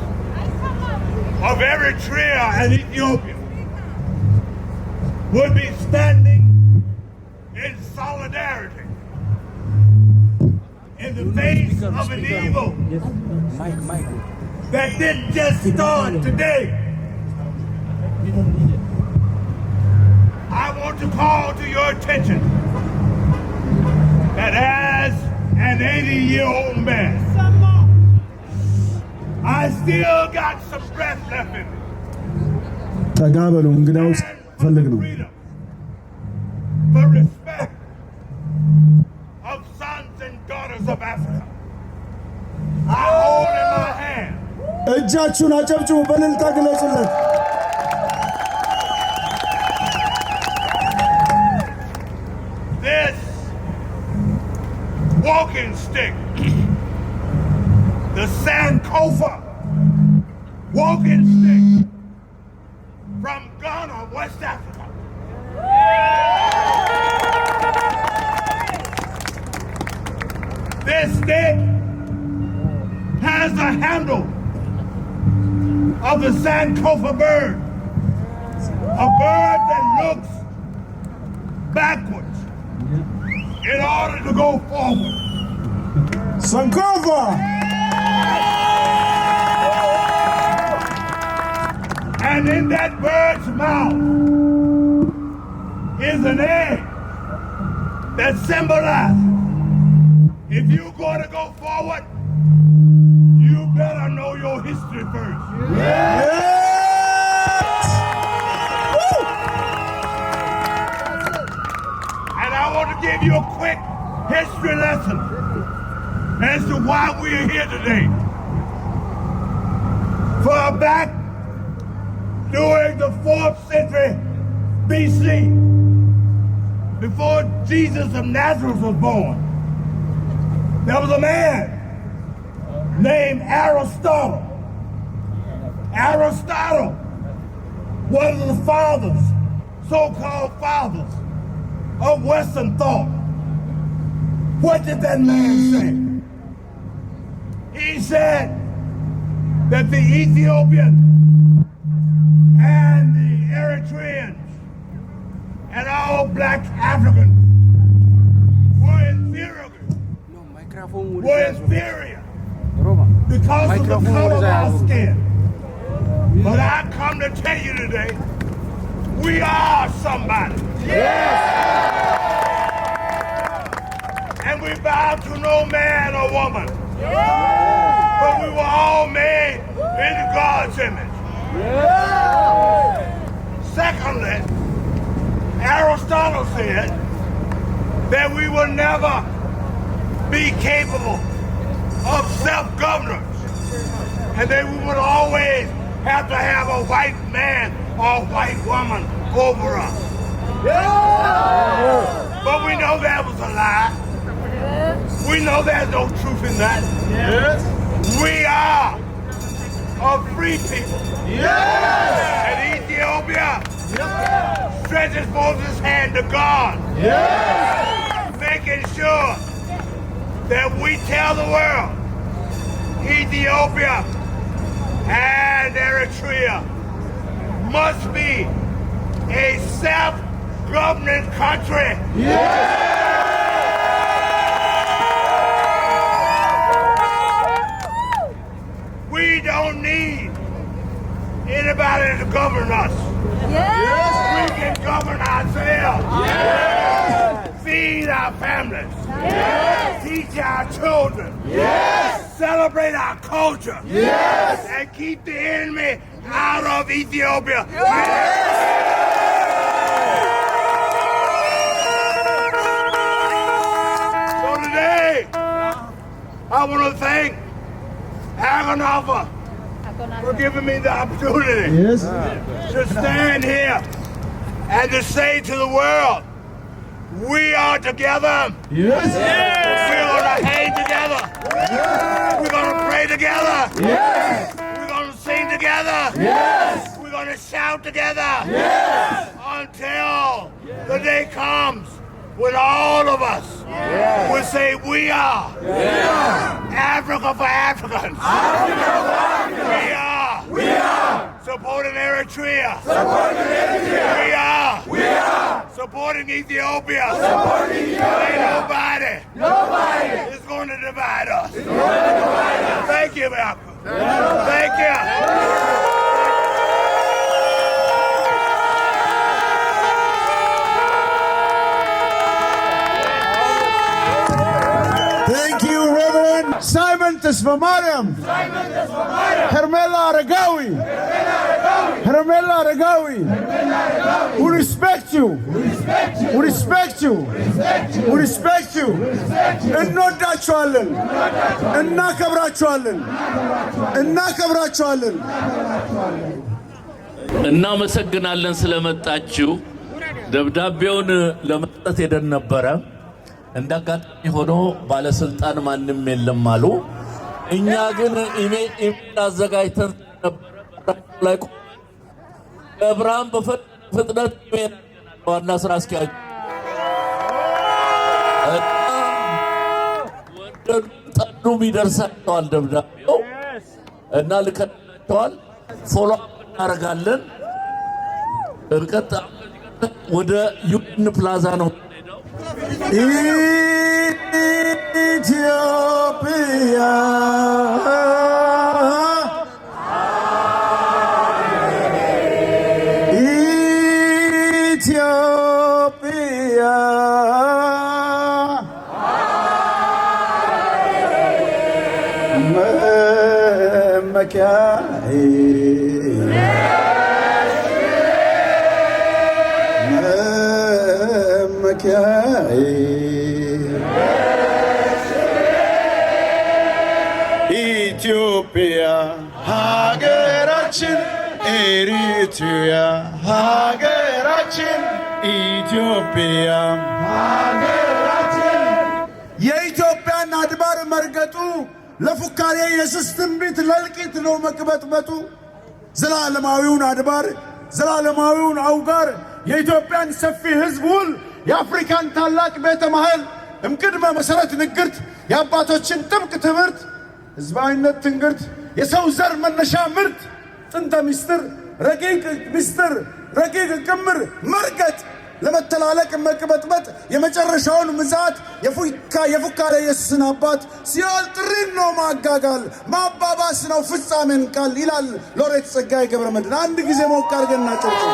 of Eritrea and Ethiopia would be standing in solidarity in the face of an evil that didn't just start today. I want to call to your attention that as an 80-year-old man, I still got some breath left in me. For respect of sons and daughters of Africa, I hold in my hand this walking stick, the Sankofa walking stick from Ghana, West Africa. This stick has the handle of the Sankofa bird, a bird that looks backwards in order to go forward. Sankofa! And in that bird's mouth is an egg that symbolizes if you're going to go forward, you better know your history first. And I want to give you a quick history lesson as to why we are here today. Far back during the 4th century BC, before Jesus of Nazareth was born, there was a man named Aristotle. Aristotle, one of the fathers, so-called fathers of Western thought. What did that man say? He said that the Ethiopian and the Eritreans and all black Africans were inferior because of the color of our skin. But I come to tell you today, we are somebody. Yes! And we bow to no man or woman. Yes! But we were all made in God's image. Yes! Secondly, Aristotle said that we will never be capable of self-governance, and that we would always have to have a white man or a white woman over us. Yeah. But we know that was a lie. We know there's no truth in that. Yes. We are a free people. Yes. And Ethiopia stretches forth his hand to God. Yes. Making sure that we tell the world Ethiopia and Eritrea must be a self-governing country. Yes. We don't need anybody to govern us. Yes. We can govern ourselves. Yes. Feed our families. Yes. Teach our children. Yes. Celebrate our culture. Yes. And keep the enemy out of Ethiopia. Yes. So today, I want to thank Accusations for giving me the opportunity to stand here and to say to the world, we are together. Yes. Yes. We're going to hang together. Yes. We're going to pray together. Yes. We're going to sing together. Yes. We're going to shout together. Yes. Until the day comes when all of us will say we are Africa for Africans. Africa for Africans. We are supporting Eritrea. We are supporting Ethiopia. Ain't nobody is going to divide us. Thank you, Malcolm. Thank you. Thank you, Reverend Simon Tesfamariam. Hermela Aragawi. We respect you. We respect you. We respect you. እንወዳችኋለን። እናከብራችኋለን። እናመሰግናለን ስለመጣችሁ። ደብዳቤውን ለመስጠት ሄደን ነበረ። እንዳጋጣሚ ሆኖ ባለስልጣን ማንም የለም አሉ። እኛ ግን ኢሜል አዘጋጅተን ላይ እብራም በፍጥነት ኢሜል ዋና ስራ አስኪያጅ ጠኑም ይደርሳቸዋል ደብዳቤው እና ልከናቸዋል። ፎሎ እናደርጋለን። እርቀት ወደ ዩኤን ፕላዛ ነው Ethiopia. Ethiopia. ኢትዮጵያ ሀገራችን ኤሪትሪያ ሀገራችን ኢትዮጵያ ሀገራችን የኢትዮጵያን አድባር መርገጡ ለፉካሬ የሱስ ትንቢት ለልቂት ነው መቅበጥበጡ ዘላለማዊውን አድባር ዘላለማዊውን አውጋር የኢትዮጵያን ሰፊ ህዝብ ሁል የአፍሪካን ታላቅ ቤተ መሃል እምቅድመ መሰረት ንግርት የአባቶችን ጥብቅ ትምህርት ህዝባዊነት ትንግርት የሰው ዘር መነሻ ምርት ጥንተ ሚስጥር ረቂቅ ቅምር መርገጥ ለመተላለቅ መቅበጥበጥ የመጨረሻውን ምጽአት የፉካሬ ኢየሱስን አባት ሲኦል ጥሪን ነው ማጋጋል ማባባስ ነው ፍጻሜን ቃል ይላል ሎሬት ጸጋዬ ገብረመድህን። አንድ ጊዜ ሞቅ አድርገን እናጨብጭብ።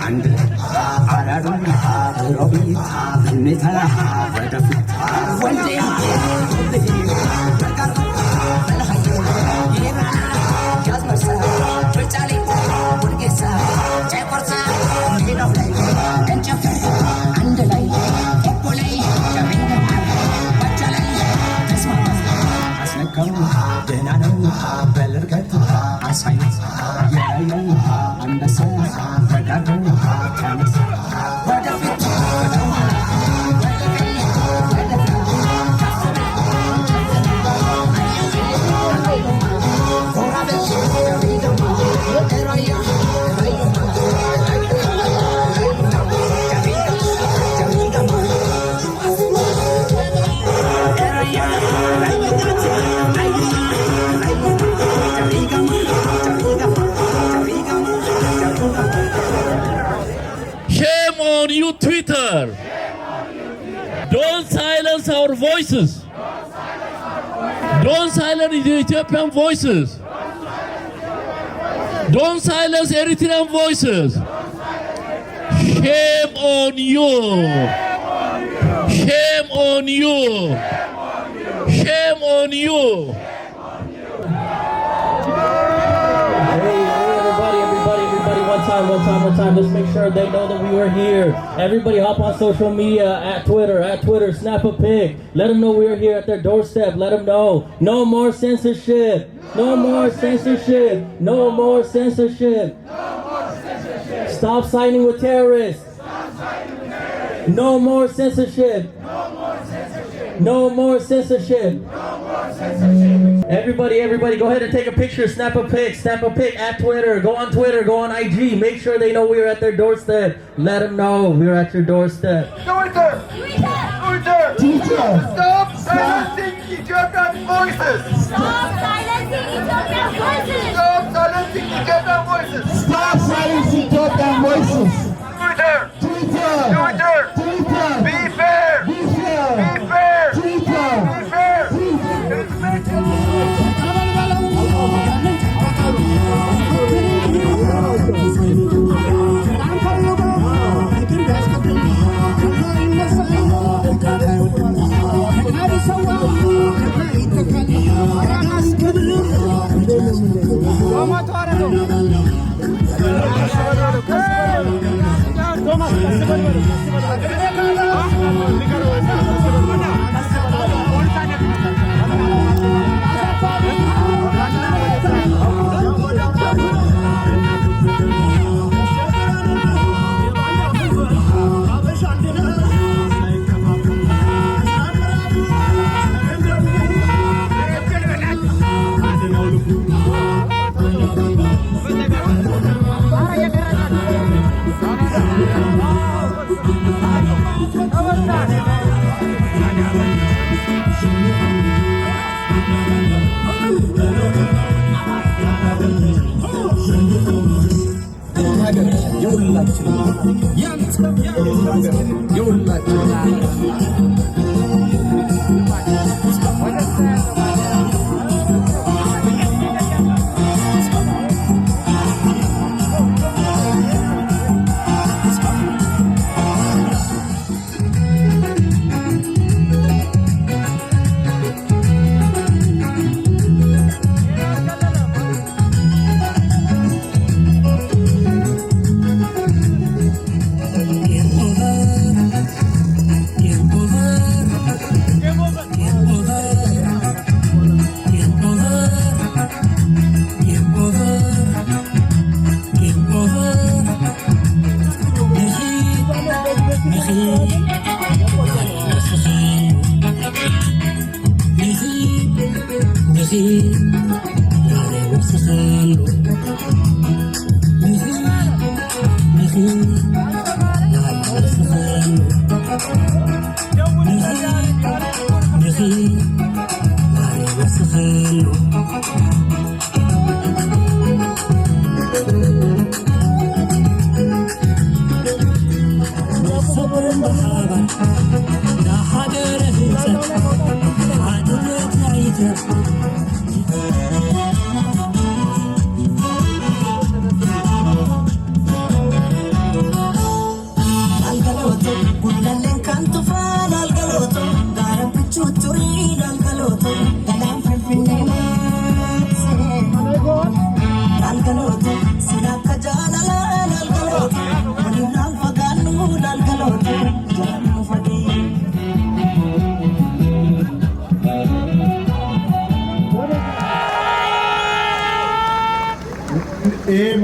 አንድ አራዱ ሮቢት ሜታ ወደፊት ወልዲያ Shame on you, Twitter. Don't silence our voices. Don't silence the Ethiopian voices. Don't silence Eritrean voices. Shame on you. Shame on you. Shame on you. One time. Let's make sure they know that we were here. Everybody hop on social media at Twitter, snap a pic. Let them know we are here at their doorstep. Let them know. No more censorship. No more censorship. No more censorship. Stop signing with terrorists. No more censorship. No more censorship. Everybody, go ahead and take a picture, snap a pic at Twitter, go on IG, make sure they know we're at their doorstep. Let them know we're at your doorstep. Twitter! Stop silencing Ethiopian voices! Stop silencing Ethiopian voices! Stop silencing Ethiopian voices! Stop silencing Ethiopian voices! Twitter! Be fair! Be fair!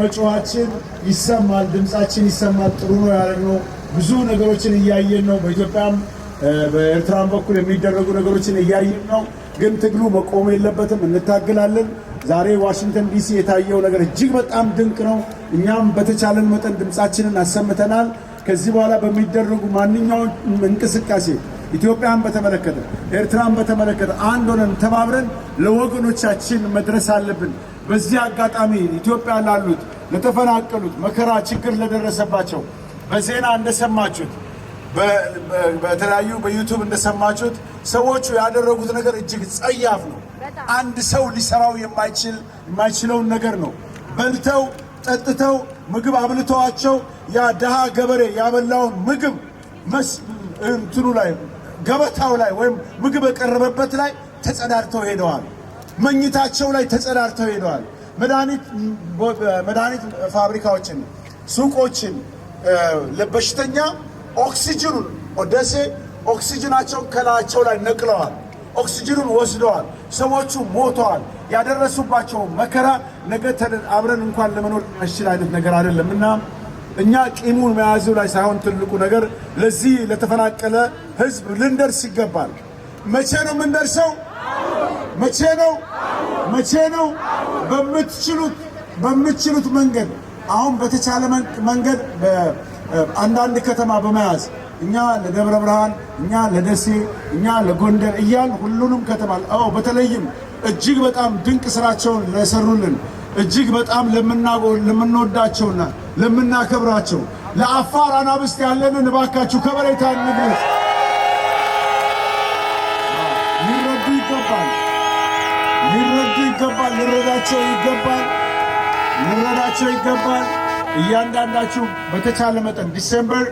መጮኻችን ይሰማል፣ ድምጻችን ይሰማል። ጥሩ ነው ያደረግነው። ብዙ ነገሮችን እያየን ነው። በኢትዮጵያም በኤርትራም በኩል የሚደረጉ ነገሮችን እያየን ነው። ግን ትግሉ መቆም የለበትም፣ እንታገላለን። ዛሬ ዋሽንግተን ዲሲ የታየው ነገር እጅግ በጣም ድንቅ ነው። እኛም በተቻለን መጠን ድምጻችንን አሰምተናል። ከዚህ በኋላ በሚደረጉ ማንኛውም እንቅስቃሴ ኢትዮጵያን በተመለከተ ኤርትራን በተመለከተ አንድ ሆነን ተባብረን ለወገኖቻችን መድረስ አለብን። በዚህ አጋጣሚ ኢትዮጵያ ላሉት ለተፈናቀሉት፣ መከራ ችግር ለደረሰባቸው በዜና እንደሰማችሁት በተለያዩ በዩቲዩብ እንደሰማችሁት ሰዎቹ ያደረጉት ነገር እጅግ ጸያፍ ነው። አንድ ሰው ሊሰራው የማይችለውን ነገር ነው። በልተው ጠጥተው ምግብ አብልተዋቸው ያ ደሃ ገበሬ ያበላውን ምግብ እንትኑ ላይ ገበታው ላይ ወይም ምግብ የቀረበበት ላይ ተጸዳድተው ሄደዋል። መኝታቸው ላይ ተጸዳድተው ሄደዋል። መድኃኒት ፋብሪካዎችን፣ ሱቆችን ለበሽተኛ ኦክሲጅኑን ደሴ ኦክሲጅናቸውን ከላያቸው ላይ ነቅለዋል። ኦክሲጅኑን ወስደዋል። ሰዎቹ ሞተዋል። ያደረሱባቸው መከራ ነገ አብረን እንኳን ለመኖር የሚያስችል አይነት ነገር አይደለም እና እኛ ቂሙን መያዙ ላይ ሳይሆን ትልቁ ነገር ለዚህ ለተፈናቀለ ህዝብ ልንደርስ ይገባል። መቼ ነው የምንደርሰው? መቼ ነው? በምትችሉት መንገድ አሁን በተቻለ መንገድ አንዳንድ ከተማ በመያዝ እኛ ለደብረ ብርሃን፣ እኛ ለደሴ፣ እኛ ለጎንደር እያል ሁሉንም ከተማ በተለይም እጅግ በጣም ድንቅ ስራቸውን ለሰሩልን እጅግ በጣም ለምንወዳቸውና ለምናከብራቸው ለአፋር አናብስት ያለንን እባካችሁ ከበሬታ እንግለጽ። ሊረዱ ይገባል፣ ልንረዳቸው ይገባል። እያንዳንዳችሁ በተቻለ መጠን ዲሴምበር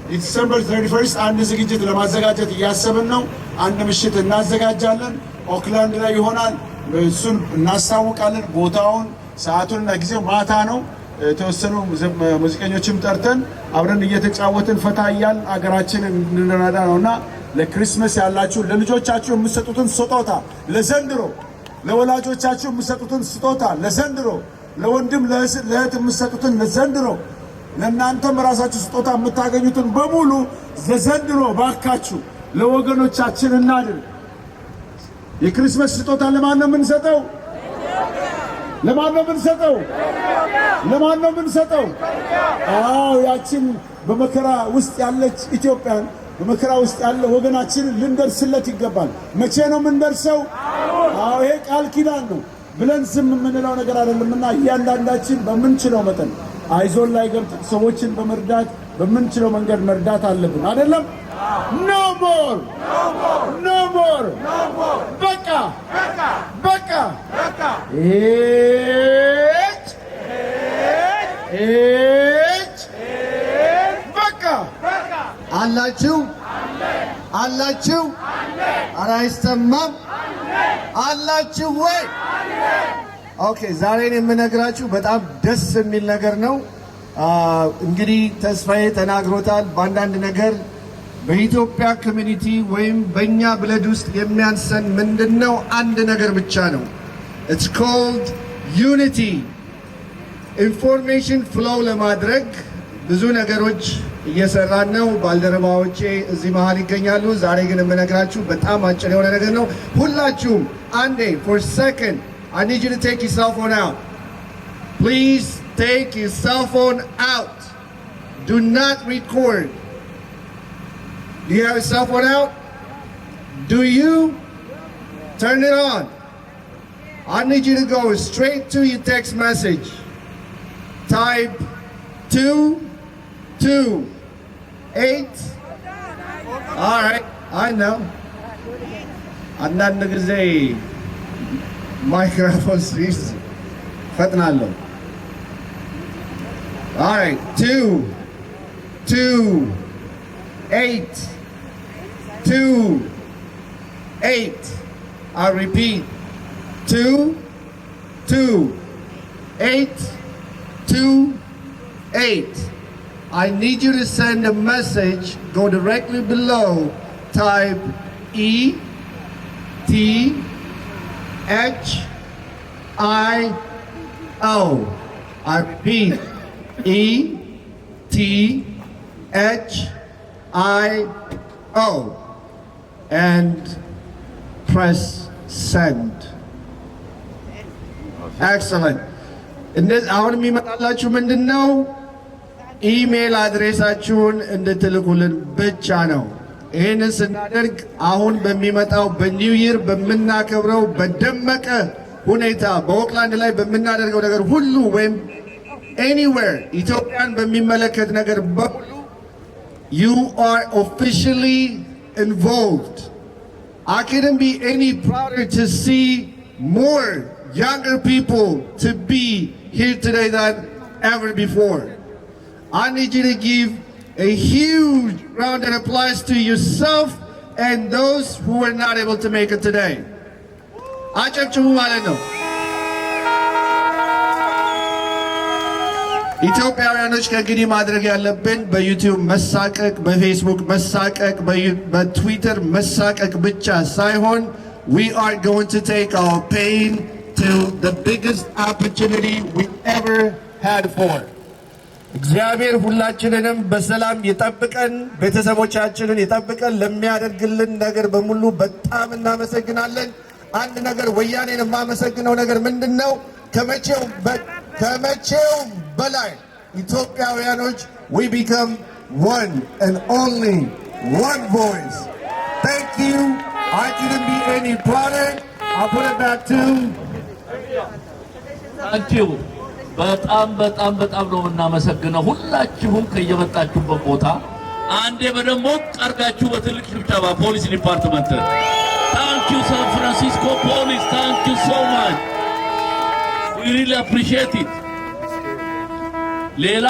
31 አንድ ዝግጅት ለማዘጋጀት እያሰብን ነው። አንድ ምሽት እናዘጋጃለን። ኦክላንድ ላይ ይሆናል። እሱን እናስታውቃለን። ቦታውን፣ ሰዓቱንና ጊዜው ማታ ነው። የተወሰኑ ሙዚቀኞችም ጠርተን አብረን እየተጫወትን ፈታ እያል አገራችንን እንረዳ ነውና ለክሪስማስ ያላችሁ ለልጆቻችሁ የምትሰጡትን ስጦታ ለዘንድሮ፣ ለወላጆቻችሁ የምትሰጡትን ስጦታ ለዘንድሮ፣ ለወንድም ለእህት የምትሰጡትን ለዘንድሮ፣ ለእናንተም ራሳችሁ ስጦታ የምታገኙትን በሙሉ ለዘንድሮ ባካችሁ ለወገኖቻችን እናድርግ። የክሪስማስ ስጦታ ለማን ነው የምንሰጠው? ለማን ነው የምንሰጠው? ያችን በመከራ ውስጥ ያለች ኢትዮጵያን፣ በመከራ ውስጥ ያለ ወገናችንን ልንደርስለት ይገባል። መቼ ነው የምንደርሰው? ይሄ ቃል ኪዳን ነው ብለን ዝም የምንለው ነገር አይደለምና እያንዳንዳችን በምንችለው መጠን አይዞን ላይ ገብተን ሰዎችን በመርዳት በምንችለው መንገድ መርዳት አለብን። አይደለም? No more! በቃ አላችሁ ኧረ አይሰማም አላችሁ ወይ? ኦኬ፣ ዛሬን የምነግራችሁ በጣም ደስ የሚል ነገር ነው። እንግዲህ ተስፋዬ ተናግሮታል። በአንዳንድ ነገር በኢትዮጵያ ኮሚኒቲ ወይም በእኛ ብለድ ውስጥ የሚያንሰን ምንድነው? አንድ ነገር ብቻ ነው። It's called unity. ኢንፎርሜሽን ፍሎው ለማድረግ ብዙ ነገሮች እየሰራን ነው። ባልደረባዎቼ እዚህ መሃል ይገኛሉ። ዛሬ ግን የምነግራችሁ በጣም አጭር የሆነ ነገር ነው። ሁላችሁም አንዴ for a second I need you to take your cell phone out. Please take your cell phone out. Do not record. Do you have your cell phone out? Do you? Turn it on. I need you to go straight to your text message. Type 228. All right, I know. Another day, microphone sees. Fatnalo. All right, 228. I repeat, 228. I need you to send a message. Go directly below. Type ETHIOPIAN I repeat, ETHIO, and press send. Excellent. እንደዚህ አሁን የሚመጣላችሁ ምንድነው? ኢሜል አድሬሳችሁን እንድትልኩልን ብቻ ነው። ይህንን ስናደርግ አሁን በሚመጣው በኒው ይር በምናከብረው በደመቀ ሁኔታ በኦክላንድ ላይ በምናደርገው ነገር ሁሉ ወይም anywhere ኢትዮጵያን በሚመለከት ነገር በሙሉ you are officially involved. I couldn't be any prouder to see more younger people to be here today than ever before. I need you to give a huge round of applause to yourself and those who are not able to make it today. አጨብጭቡ ማለት ነው። ኢትዮጵያውያኖች ከእንግዲህ ማድረግ ያለብን በዩቲዩብ መሳቀቅ፣ በፌስቡክ መሳቀቅ፣ በትዊተር መሳቀቅ ብቻ ሳይሆን we are going to take our pain to the biggest opportunity we ever had for. እግዚአብሔር ሁላችንንም በሰላም ይጠብቀን፣ ቤተሰቦቻችንን ይጠብቀን። ለሚያደርግልን ነገር በሙሉ በጣም እናመሰግናለን። አንድ ነገር ወያኔን የማመሰግነው ነገር ምንድነው? ከመቼው በላይ ኢትዮጵያውያኖች we become one and only one voice. Thank you. I couldn't be any prouder. I'll put it back to Thank you. በጣም ነው እናመሰግነው ሁላችሁም ከየመጣችሁበት ቦታ አንዴ በደሞ ቀርጋችሁ በትልቅ ጭብጨባ ፖሊስ ዲፓርትመንት Thank you San Francisco Police. Thank you so much. We really appreciate it. ሌላ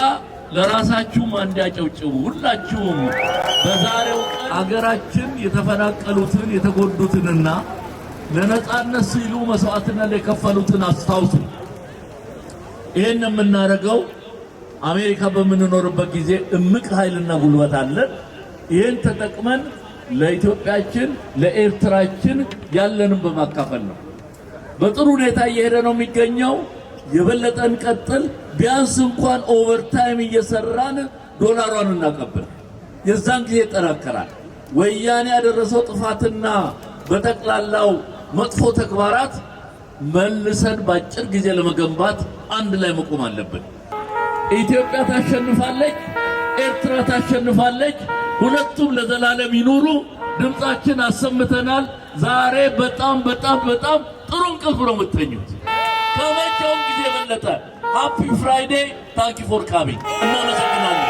ለራሳችሁም አንዳጨውጭው ሁላችሁም በዛሬው ቀን አገራችን የተፈናቀሉትን የተጎዱትንና ለነጻነት ሲሉ መስዋዕትነት የከፈሉትን አስታውሱ። ይሄን የምናደርገው አሜሪካ በምንኖርበት ጊዜ እምቅ ኃይልና ጉልበት አለን። ይሄን ተጠቅመን ለኢትዮጵያችን ለኤርትራችን ያለንን በማካፈል ነው። በጥሩ ሁኔታ እየሄደ ነው የሚገኘው። የበለጠን ቀጥል። ቢያንስ እንኳን ኦቨርታይም እየሰራን ዶላሯን እናቀብል። የዛን ጊዜ ይጠናከራል። ወያኔ ያደረሰው ጥፋትና በጠቅላላው መጥፎ ተግባራት መልሰን ባጭር ጊዜ ለመገንባት አንድ ላይ መቆም አለብን። ኢትዮጵያ ታሸንፋለች፣ ኤርትራ ታሸንፋለች። ሁለቱም ለዘላለም ይኑሩ። ድምጻችን አሰምተናል። ዛሬ በጣም ጥሩ እንቅልፍ ነው የምትተኙት። ከመቼውም ጊዜ በለጠ። ሃፒ ፍራይዴይ። ታንክ ዩ ፎር ካሚንግ። እናመሰግናለን።